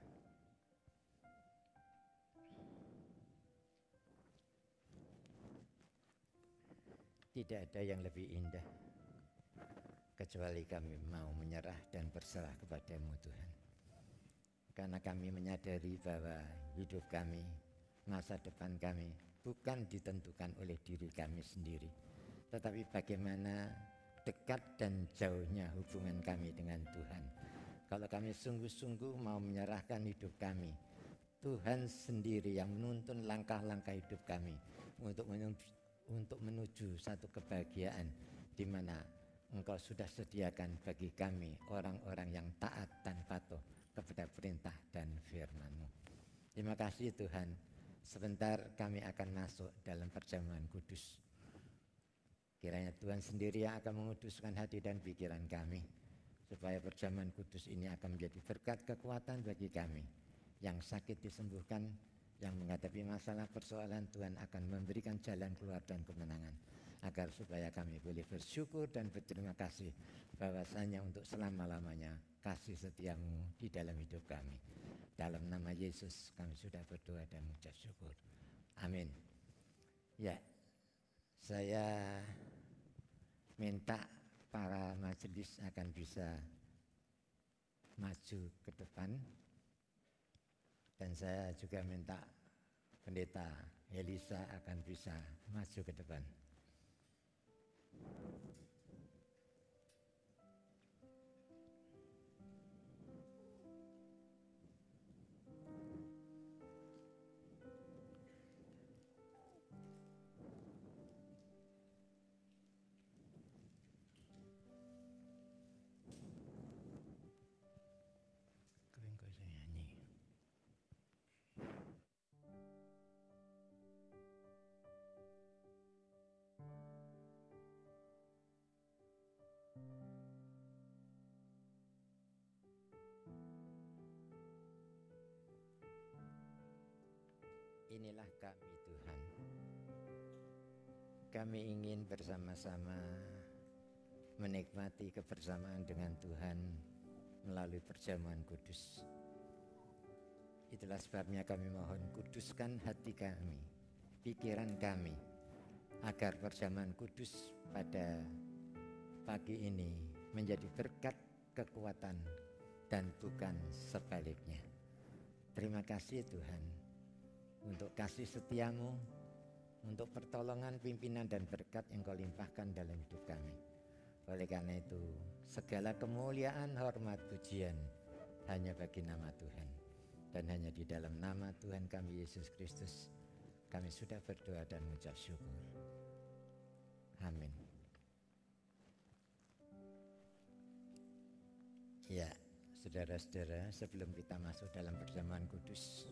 Tidak ada yang lebih indah kecuali kami mau menyerah dan berserah kepada-Mu Tuhan. Karena kami menyadari bahwa hidup kami, masa depan kami bukan ditentukan oleh diri kami sendiri, tetapi bagaimana dekat dan jauhnya hubungan kami dengan Tuhan. Kalau kami sungguh-sungguh mau menyerahkan hidup kami, Tuhan sendiri yang menuntun langkah-langkah hidup kami untuk menuju satu kebahagiaan di mana Engkau sudah sediakan bagi kami orang-orang yang taat dan patuh kepada perintah dan firman-Mu. Terima kasih Tuhan. Sebentar kami akan masuk dalam perjamuan kudus. Kiranya Tuhan sendiri yang akan menguduskan hati dan pikiran kami, supaya perjamuan kudus ini akan menjadi berkat kekuatan bagi kami. Yang sakit disembuhkan, yang menghadapi masalah persoalan, Tuhan akan memberikan jalan keluar dan kemenangan, agar supaya kami boleh bersyukur dan berterima kasih bahwasanya untuk selama-lamanya kasih setia-Mu di dalam hidup kami. Dalam nama Yesus kami sudah berdoa dan mengucap syukur. Amin. Ya, saya minta para majelis akan bisa maju ke depan, dan saya juga minta Pendeta Elisa akan bisa maju ke depan. Inilah kami Tuhan. Kami ingin bersama-sama menikmati kebersamaan dengan Tuhan melalui perjamuan kudus. Itulah sebabnya kami mohon kuduskan hati kami, pikiran kami, agar perjamuan kudus pada pagi ini menjadi berkat kekuatan dan bukan sebaliknya. Terima kasih Tuhan untuk kasih setia-Mu, untuk pertolongan, pimpinan dan berkat yang Kau limpahkan dalam hidup kami. Oleh karena itu, segala kemuliaan, hormat, pujian hanya bagi nama Tuhan. Dan hanya di dalam nama Tuhan kami Yesus Kristus kami sudah berdoa dan mengucap syukur. Amin. Ya, saudara-saudara, sebelum kita masuk dalam perjamuan kudus,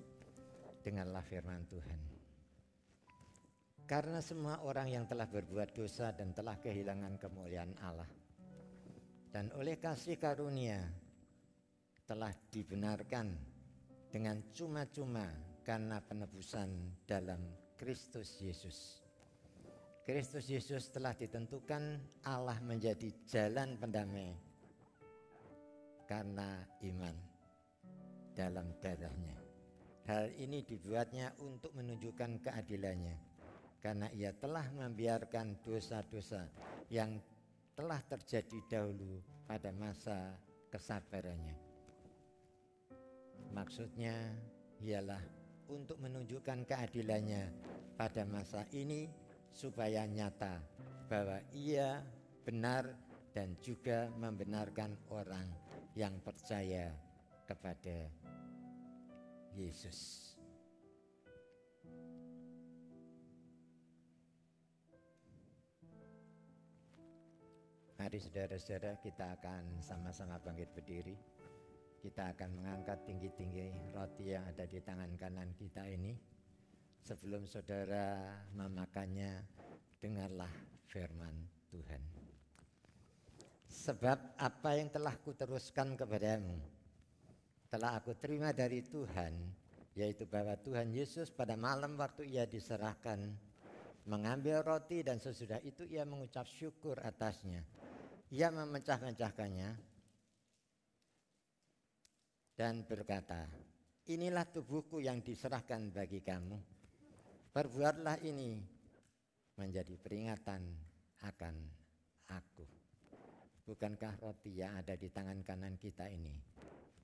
dengarlah firman Tuhan. Karena semua orang yang telah berbuat dosa dan telah kehilangan kemuliaan Allah, dan oleh kasih karunia telah dibenarkan dengan cuma-cuma karena penebusan dalam Kristus Yesus. Kristus Yesus telah ditentukan Allah menjadi jalan pendamai karena iman dalam darah-Nya. Hal ini dibuatnya untuk menunjukkan keadilannya, karena Ia telah membiarkan dosa-dosa yang telah terjadi dahulu pada masa kesabarannya. Maksudnya ialah untuk menunjukkan keadilannya pada masa ini, supaya nyata bahwa Ia benar dan juga membenarkan orang yang percaya kepada Yesus. Mari saudara-saudara, kita akan sama-sama bangkit berdiri. Kita akan mengangkat tinggi-tinggi roti yang ada di tangan kanan kita ini. Sebelum saudara memakannya, dengarlah firman Tuhan. Sebab apa yang telah kuteruskan kepadamu, telah aku terima dari Tuhan, yaitu bahwa Tuhan Yesus pada malam waktu ia diserahkan, mengambil roti dan sesudah itu ia mengucap syukur atasnya. Ia memecah-mecahkannya dan berkata, inilah tubuhku yang diserahkan bagi kamu. Perbuatlah ini menjadi peringatan akan aku. Bukankah roti yang ada di tangan kanan kita ini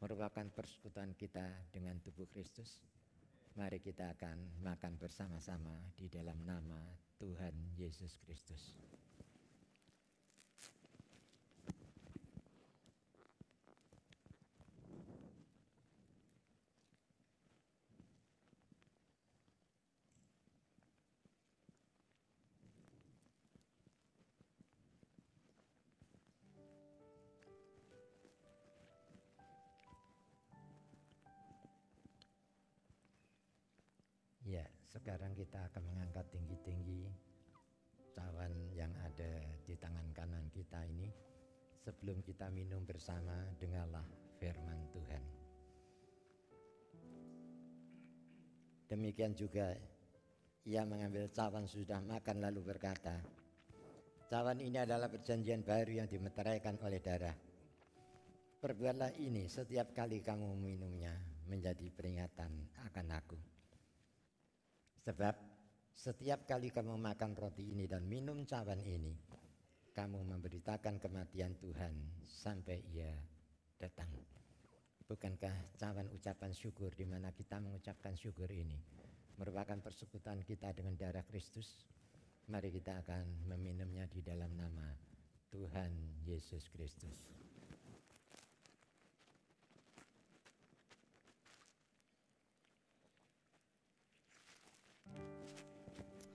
merupakan persekutuan kita dengan tubuh Kristus? Mari kita akan makan bersama-sama di dalam nama Tuhan Yesus Kristus. Ya, sekarang kita akan mengangkat tinggi-tinggi cawan yang ada di tangan kanan kita ini. Sebelum kita minum bersama, dengarlah firman Tuhan. Demikian juga ia mengambil cawan sudah makan lalu berkata, cawan ini adalah perjanjian baru yang dimeteraikan oleh darah. Perbuatlah ini setiap kali kamu meminumnya menjadi peringatan akan aku. Sebab setiap kali kamu makan roti ini dan minum cawan ini, kamu memberitakan kematian Tuhan sampai ia datang. Bukankah cawan ucapan syukur di mana kita mengucapkan syukur ini merupakan persekutuan kita dengan darah Kristus? Mari kita akan meminumnya di dalam nama Tuhan Yesus Kristus.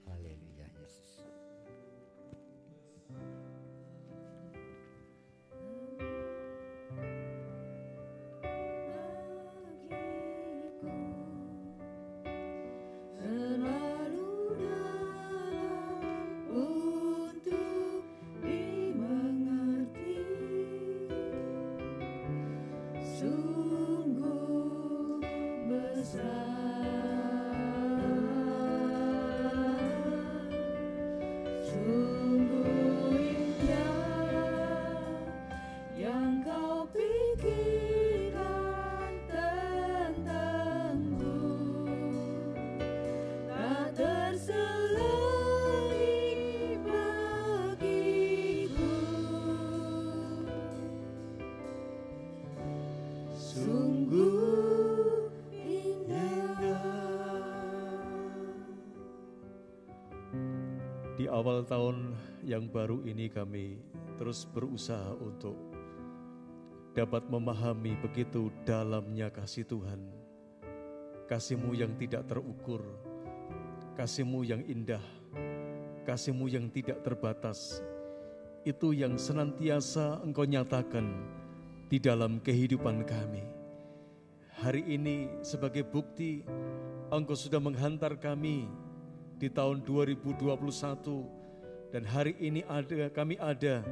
Haleluya Yesus. Selalu dalam untuk dimengerti, sungguh besar. Sungguh indah yang kau pikirkan tentangku, tak terselip bagiku. Sungguh indah. Di awal tahun yang baru ini kami terus berusaha untuk dapat memahami begitu dalamnya kasih Tuhan. Kasih-Mu yang tidak terukur, kasih-Mu yang indah, kasih-Mu yang tidak terbatas. Itu yang senantiasa Engkau nyatakan di dalam kehidupan kami. Hari ini sebagai bukti Engkau sudah menghantar kami di tahun 2021 dan hari ini kami ada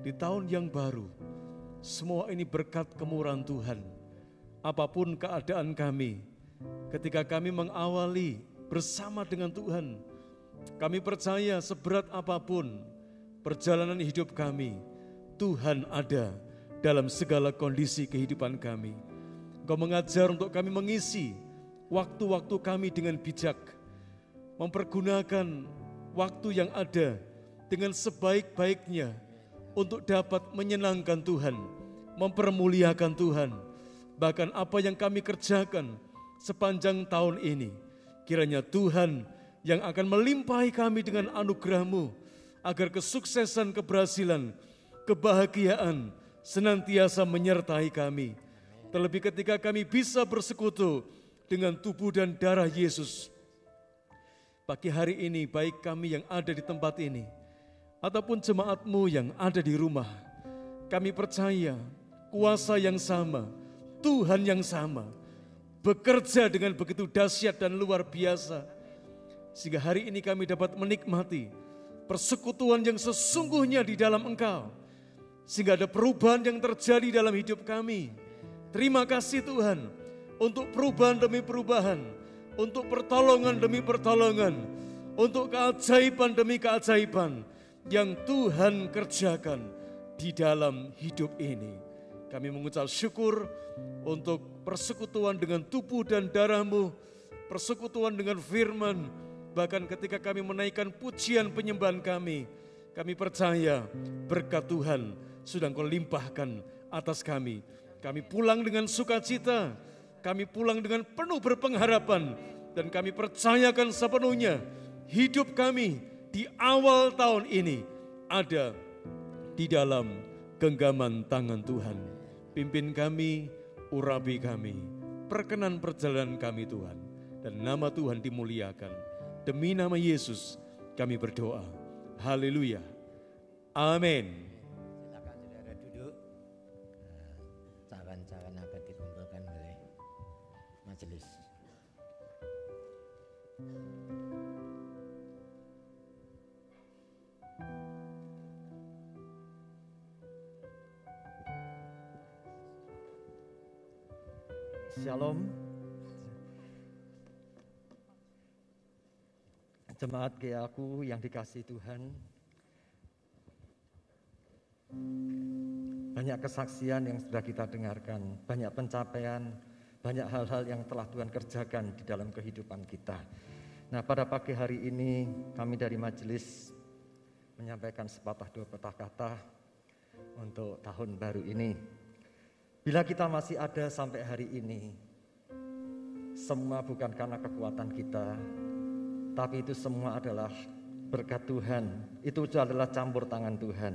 di tahun yang baru. Semua ini berkat kemurahan Tuhan. Apapun keadaan kami, ketika kami mengawali bersama dengan Tuhan, kami percaya seberat apapun perjalanan hidup kami, Tuhan ada dalam segala kondisi kehidupan kami. Engkau mengajar untuk kami mengisi waktu-waktu kami dengan bijak, mempergunakan waktu yang ada dengan sebaik-baiknya untuk dapat menyenangkan Tuhan, mempermuliakan Tuhan. Bahkan apa yang kami kerjakan sepanjang tahun ini, kiranya Tuhan yang akan melimpahi kami dengan anugerah-Mu, agar kesuksesan, keberhasilan, kebahagiaan senantiasa menyertai kami. Terlebih ketika kami bisa bersekutu dengan tubuh dan darah Yesus. Pagi hari ini baik kami yang ada di tempat ini ataupun jemaat-Mu yang ada di rumah. Kami percaya kuasa yang sama, Tuhan yang sama, bekerja dengan begitu dahsyat dan luar biasa. Sehingga hari ini kami dapat menikmati persekutuan yang sesungguhnya di dalam Engkau. Sehingga ada perubahan yang terjadi dalam hidup kami. Terima kasih Tuhan untuk perubahan demi perubahan, untuk pertolongan demi pertolongan, untuk keajaiban demi keajaiban yang Tuhan kerjakan di dalam hidup ini. Kami mengucap syukur untuk persekutuan dengan tubuh dan darah-Mu, persekutuan dengan firman. Bahkan ketika kami menaikkan pujian penyembahan kami percaya berkat Tuhan sudah Engkau limpahkan atas kami. Kami pulang dengan sukacita, kami pulang dengan penuh berpengharapan, dan kami percayakan sepenuhnya hidup kami di awal tahun ini ada di dalam genggaman tangan Tuhan. Pimpin kami, urapi kami, perkenan perjalanan kami Tuhan, dan nama Tuhan dimuliakan. Demi nama Yesus kami berdoa. Haleluya. Amin. Silakan saudara duduk. Cawan-cawan akan dikumpulkan oleh majelis. Shalom. Jemaat GAKU yang dikasihi Tuhan. Banyak kesaksian yang sudah kita dengarkan, banyak pencapaian, banyak hal-hal yang telah Tuhan kerjakan di dalam kehidupan kita. Nah, pada pagi hari ini kami dari majelis menyampaikan sepatah dua patah kata untuk tahun baru ini. Bila kita masih ada sampai hari ini, semua bukan karena kekuatan kita, tapi itu semua adalah berkat Tuhan. Itu adalah campur tangan Tuhan.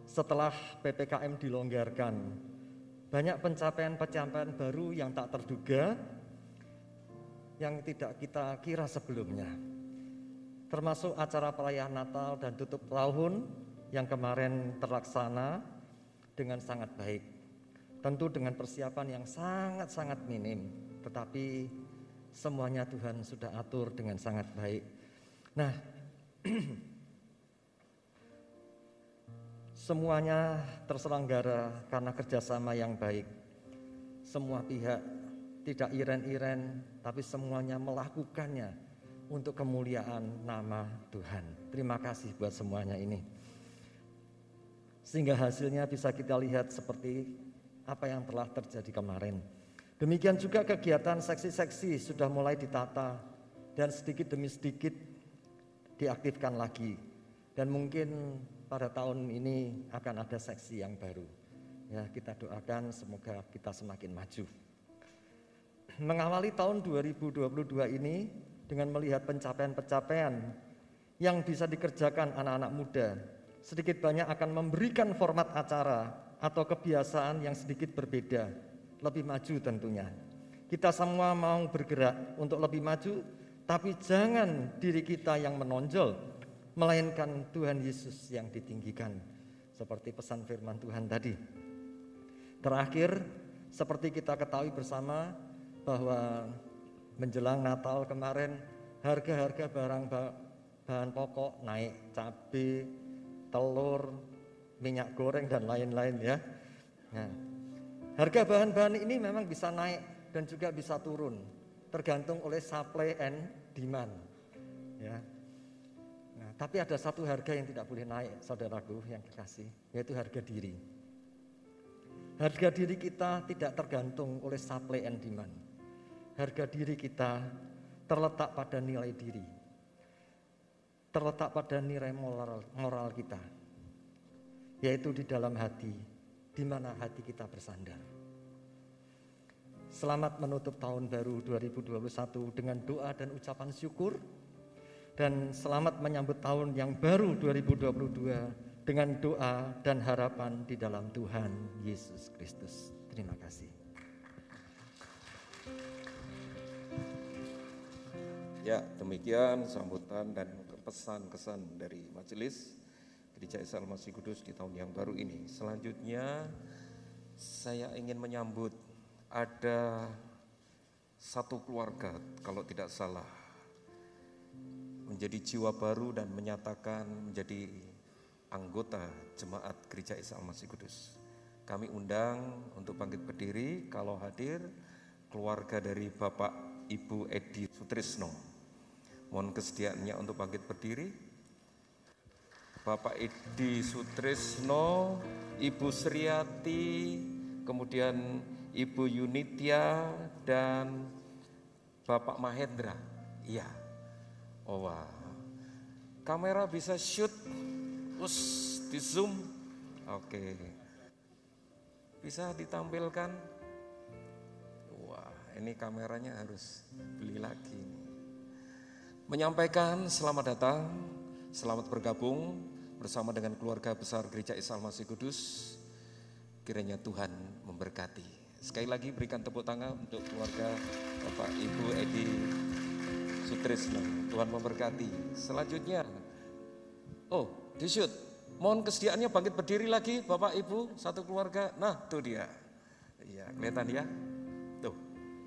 Setelah PPKM dilonggarkan, banyak pencapaian-pencapaian baru yang tak terduga, yang tidak kita kira sebelumnya. Termasuk acara perayaan Natal dan tutup tahun yang kemarin terlaksana dengan sangat baik. Tentu dengan persiapan yang sangat-sangat minim, tetapi semuanya Tuhan sudah atur dengan sangat baik. Nah, semuanya terselenggara karena kerjasama yang baik. Semua pihak tidak iren-iren, tapi semuanya melakukannya untuk kemuliaan nama Tuhan. Terima kasih buat semuanya ini. Sehingga hasilnya bisa kita lihat seperti apa yang telah terjadi kemarin. Demikian juga kegiatan seksi-seksi sudah mulai ditata dan sedikit demi sedikit diaktifkan lagi. Dan mungkin pada tahun ini akan ada seksi yang baru. Ya, kita doakan semoga kita semakin maju. Mengawali tahun 2022 ini dengan melihat pencapaian-pencapaian yang bisa dikerjakan anak-anak muda, sedikit banyak akan memberikan format acara atau kebiasaan yang sedikit berbeda, lebih maju tentunya. Kita semua mau bergerak untuk lebih maju, tapi jangan diri kita yang menonjol, melainkan Tuhan Yesus yang ditinggikan, seperti pesan firman Tuhan tadi. Terakhir, seperti kita ketahui bersama bahwa menjelang Natal kemarin, harga-harga bahan pokok naik, cabai, telur, minyak goreng dan lain-lain ya. Nah, harga bahan-bahan ini memang bisa naik dan juga bisa turun, tergantung oleh supply and demand. Ya. Nah, tapi ada satu harga yang tidak boleh naik, saudaraku yang dikasih, yaitu harga diri. Harga diri kita tidak tergantung oleh supply and demand. Harga diri kita terletak pada nilai diri, terletak pada nilai moral kita, yaitu di dalam hati, di mana hati kita bersandar. Selamat menutup tahun baru 2021 dengan doa dan ucapan syukur, dan selamat menyambut tahun yang baru 2022 dengan doa dan harapan di dalam Tuhan Yesus Kristus. Terima kasih. Ya, demikian sambutan dan pesan-kesan dari Majelis Gereja Isa Al-Masih Kudus di tahun yang baru ini. Selanjutnya saya ingin menyambut ada satu keluarga, kalau tidak salah, menjadi jiwa baru dan menyatakan menjadi anggota jemaat Gereja Isa Al-Masih Kudus. Kami undang untuk bangkit berdiri kalau hadir keluarga dari Bapak Ibu Edi Sutrisno. Mohon kesediaannya untuk bangkit berdiri. Bapak Edi Sutrisno, Ibu Sriati, kemudian Ibu Yunitia dan Bapak Mahendra. Iya. Oh wah. Kamera bisa shoot. Di zoom. Oke. Bisa ditampilkan. Wah, ini kameranya harus beli lagi. Menyampaikan selamat datang, selamat bergabung bersama dengan keluarga besar Gereja Isa Al-Masih Kudus. Kiranya Tuhan memberkati. Sekali lagi berikan tepuk tangan untuk keluarga Bapak Ibu Edi Sutrisno. Tuhan memberkati. Selanjutnya, dishoot. Mohon kesediaannya bangkit berdiri lagi Bapak Ibu, satu keluarga. Nah, tuh dia. Iya, kelihatan ya. Tuh,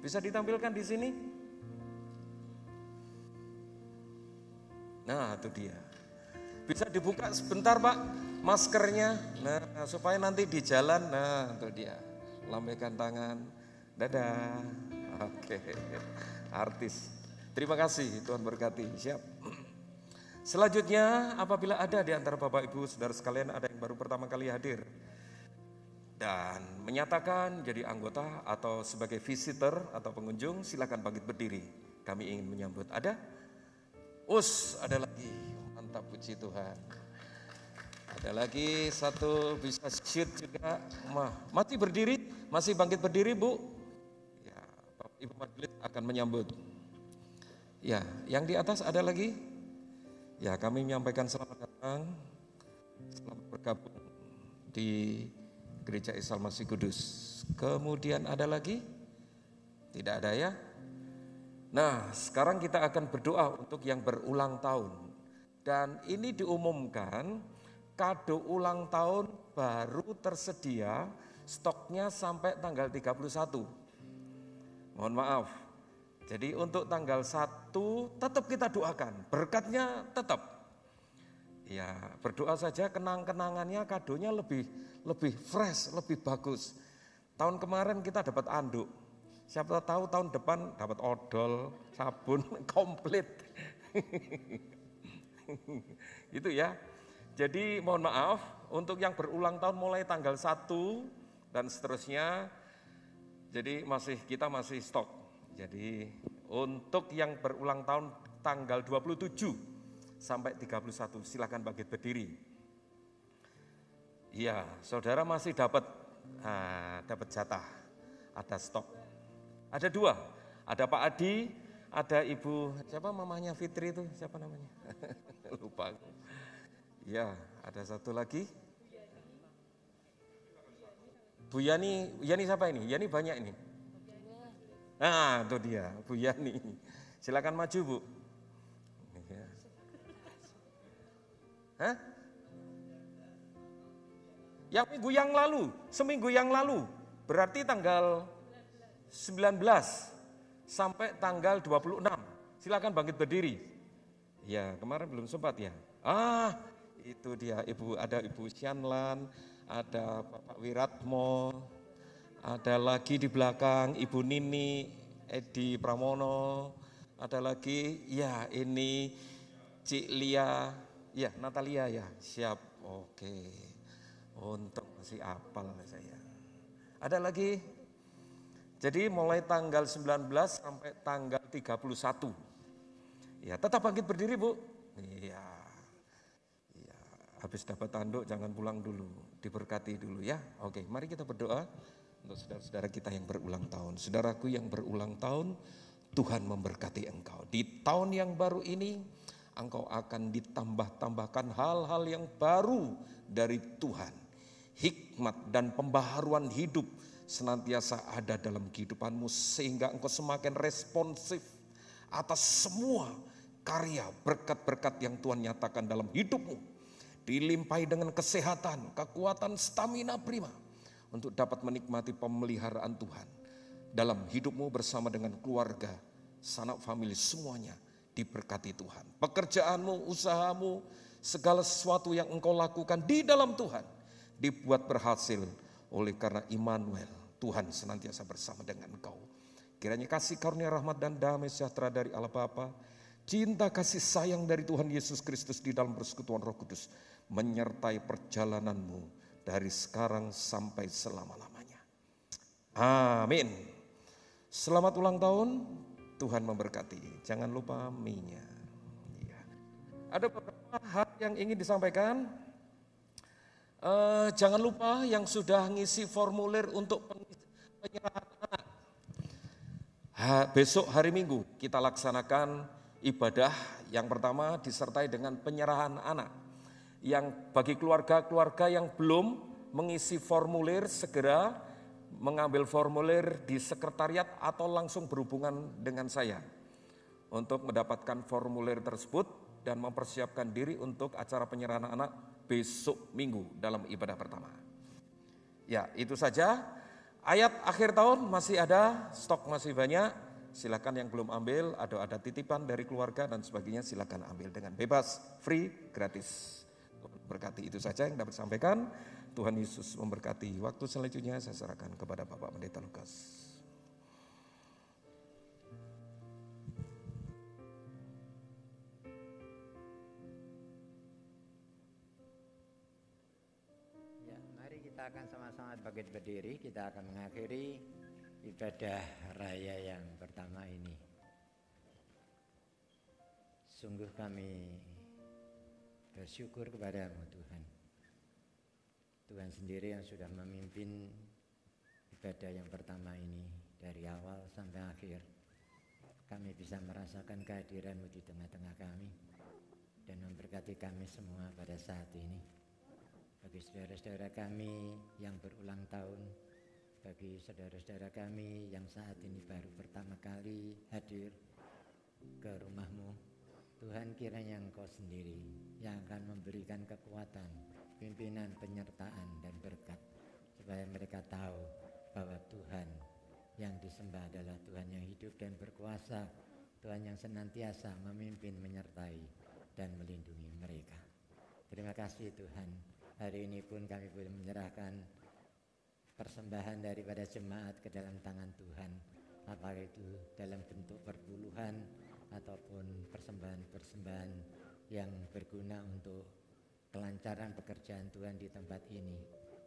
bisa ditampilkan di sini. Nah, itu dia. Bisa dibuka sebentar Pak maskernya. Nah, supaya nanti di jalan, nah itu dia. Lambaikan tangan. Dadah. Oke. Artis. Terima kasih, Tuhan berkati. Siap. Selanjutnya, apabila ada di antara Bapak Ibu Saudara sekalian ada yang baru pertama kali hadir dan menyatakan jadi anggota atau sebagai visitor atau pengunjung, silakan bangkit berdiri. Kami ingin menyambut. Ada? Ada lagi, mantap, puji Tuhan. Ada lagi satu, bisa shoot juga. Masih berdiri, masih bangkit berdiri Bu. Ya, Ibu Majelis akan menyambut. Ya, yang di atas ada lagi. Ya, kami menyampaikan selamat datang, selamat bergabung di Gereja Isa Al-Masih Kudus. Kemudian ada lagi? Tidak ada ya? Nah, sekarang kita akan berdoa untuk yang berulang tahun. Dan ini diumumkan kado ulang tahun baru tersedia, stoknya sampai tanggal 31. Mohon maaf. Jadi untuk tanggal 1 tetap kita doakan, berkatnya tetap. Ya, berdoa saja kenang-kenangannya, kadonya lebih fresh, lebih bagus. Tahun kemarin kita dapat anduk. Siapa tahu tahun depan dapat odol, sabun, komplit. Gitu ya. Jadi mohon maaf untuk yang berulang tahun mulai tanggal 1 dan seterusnya. Jadi kita masih stok. Jadi untuk yang berulang tahun tanggal 27 sampai 31 silakan bangkit berdiri. Iya, saudara masih dapat jatah, ada stok. Ada 2, ada Pak Adi, ada Ibu, siapa mamanya Fitri itu, siapa namanya? Lupa aku. Ya, ada satu lagi. Bu Yani siapa ini? Yani banyak ini. Nah, itu dia, Bu Yani. Silakan maju, Bu. Ya. Hah? Seminggu yang lalu, berarti tanggal 19 sampai tanggal 26. Silakan bangkit berdiri. Ya, kemarin belum sempat ya. Itu dia, ada Ibu Sianlan, ada Bapak Wiratmo, ada lagi di belakang Ibu Nini, Edi Pramono, ada lagi, ya ini Cik Lia, ya Natalia ya, siap, oke. Untuk masih apal saya. Ada lagi? Jadi mulai tanggal 19 sampai tanggal 31. Ya, tetap bangkit berdiri, Bu. Iya. Ya, habis dapat tanduk jangan pulang dulu, diberkati dulu ya. Oke, mari kita berdoa untuk saudara-saudara kita yang berulang tahun. Saudaraku yang berulang tahun, Tuhan memberkati engkau. Di tahun yang baru ini, engkau akan ditambah-tambahkan hal-hal yang baru dari Tuhan. Hikmat dan pembaharuan hidup senantiasa ada dalam kehidupanmu sehingga engkau semakin responsif atas semua karya berkat-berkat yang Tuhan nyatakan dalam hidupmu. Dilimpahi dengan kesehatan, kekuatan, stamina prima untuk dapat menikmati pemeliharaan Tuhan dalam hidupmu bersama dengan keluarga, sanak famili, semuanya diberkati Tuhan. Pekerjaanmu, usahamu, segala sesuatu yang engkau lakukan di dalam Tuhan dibuat berhasil oleh karena Immanuel, Tuhan senantiasa bersama dengan engkau. Kiranya kasih karunia rahmat dan damai sejahtera dari Allah Bapa, cinta kasih sayang dari Tuhan Yesus Kristus di dalam persekutuan Roh Kudus menyertai perjalananmu dari sekarang sampai selama-lamanya. Amin. Selamat ulang tahun, Tuhan memberkati. Jangan lupa mie-nya. Ya. Ada beberapa hal yang ingin disampaikan. Jangan lupa yang sudah ngisi formulir untuk penyerahan anak. Besok hari Minggu kita laksanakan ibadah yang pertama disertai dengan penyerahan anak. Yang bagi keluarga-keluarga yang belum mengisi formulir, segera mengambil formulir di sekretariat atau langsung berhubungan dengan saya untuk mendapatkan formulir tersebut dan mempersiapkan diri untuk acara penyerahan anak besok Minggu dalam ibadah pertama. Ya, itu saja. Ayat akhir tahun masih ada, stok masih banyak. Silakan yang belum ambil, ada titipan dari keluarga dan sebagainya, silakan ambil dengan bebas, free, gratis. Berkati, itu saja yang dapat disampaikan. Tuhan Yesus memberkati. Waktu selanjutnya saya serahkan kepada Bapak Pendeta Lukas. Ya, mari kita akan sama-sama bangkit berdiri. Kita akan mengakhiri ibadah raya yang pertama ini. Sungguh kami bersyukur kepadamu Tuhan. Tuhan sendiri yang sudah memimpin ibadah yang pertama ini dari awal sampai akhir. Kami bisa merasakan kehadiran-Mu di tengah-tengah kami dan memberkati kami semua pada saat ini. Bagi saudara-saudara kami yang berulang tahun, bagi saudara-saudara kami yang saat ini baru pertama kali hadir ke rumah-Mu, Tuhan, kiranya Engkau sendiri yang akan memberikan kekuatan, pimpinan, penyertaan dan berkat supaya mereka tahu bahwa Tuhan yang disembah adalah Tuhan yang hidup dan berkuasa, Tuhan yang senantiasa memimpin, menyertai dan melindungi mereka. Terima kasih Tuhan. Hari ini pun kami boleh menyerahkan persembahan daripada jemaat ke dalam tangan Tuhan, apakah itu dalam bentuk perpuluhan ataupun persembahan-persembahan yang berguna untuk kelancaran pekerjaan Tuhan di tempat ini.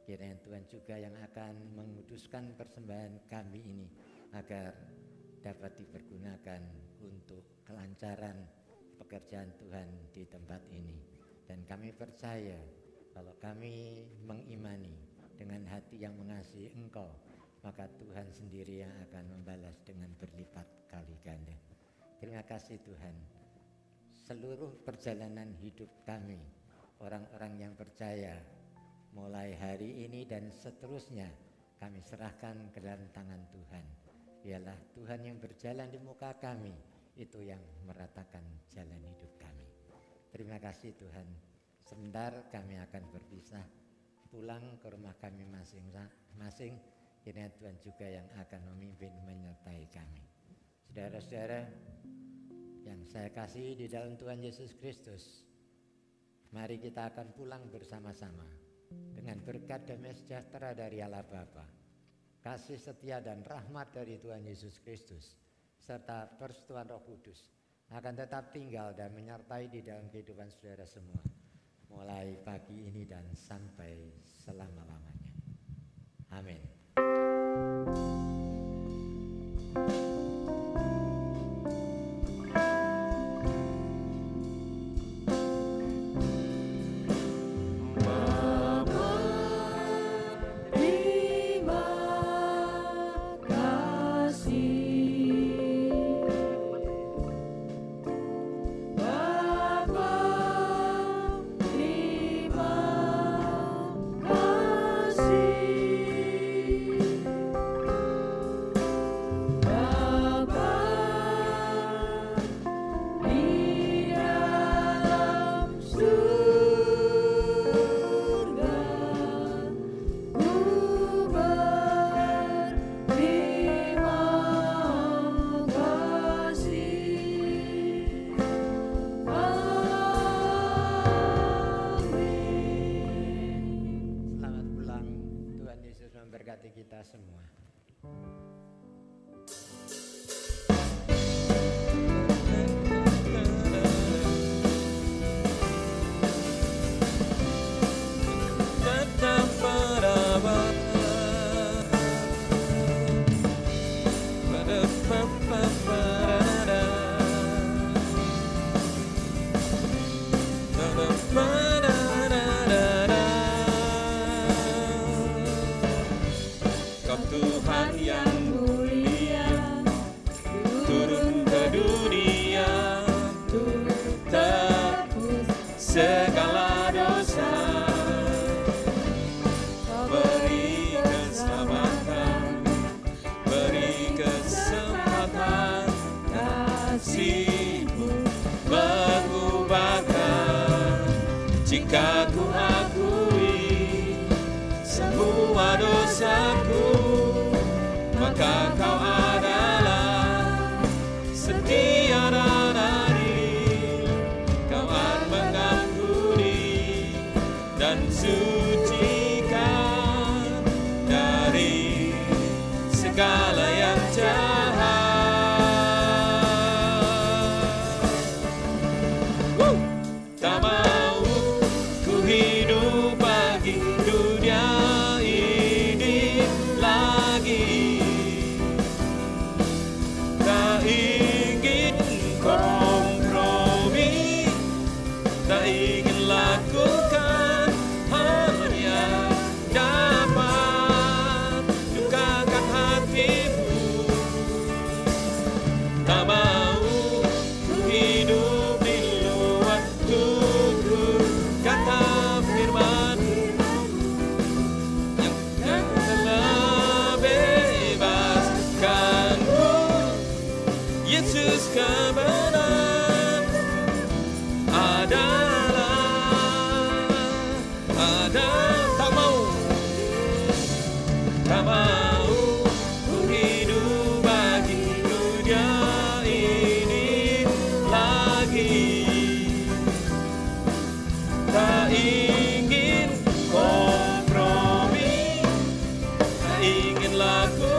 Kiranya Tuhan juga yang akan menguduskan persembahan kami ini agar dapat dipergunakan untuk kelancaran pekerjaan Tuhan di tempat ini. Dan kami percaya kalau kami mengimani dengan hati yang mengasihi Engkau, maka Tuhan sendiri yang akan membalas dengan berlipat kali ganda. Terima kasih Tuhan. Seluruh perjalanan hidup kami, orang-orang yang percaya, mulai hari ini dan seterusnya, kami serahkan ke dalam tangan Tuhan. Biarlah Tuhan yang berjalan di muka kami, itu yang meratakan jalan hidup kami. Terima kasih Tuhan. Sebentar kami akan berpisah, pulang ke rumah kami masing-masing. Kiranya Tuhan juga yang akan memimpin, menyertai kami. Saudara-saudara yang saya kasih di dalam Tuhan Yesus Kristus, mari kita akan pulang bersama-sama dengan berkat damai sejahtera dari Allah Bapa, kasih setia dan rahmat dari Tuhan Yesus Kristus, serta persekutuan Roh Kudus akan tetap tinggal dan menyertai di dalam kehidupan saudara semua, mulai pagi ini dan sampai selama-lamanya. Amin. Terima kasih. Kau Tuhan yang mulia, turun ke dunia, tebus segala dosa, beri keselamatan, beri kesempatan, kasih-Mu mengubahkan. Jika ku akui semua dosaku, maka Kau adalah setia dan adil. Kau akan mengampuni dan sucikan dari segala yang jahat. Tak mau ku hidup bagi dunia ini lagi. Tak ingin kompromi, tak ingin lakukan hal yang dapat dukakan hatimu. Tak mau ku hidup di luar tutur kata firman-Mu yang telah bebaskanku. Yesus kebenaran tak mau ku hidup bagi dunia ini lagi. Tak ingin kompromi, tak ingin lakukan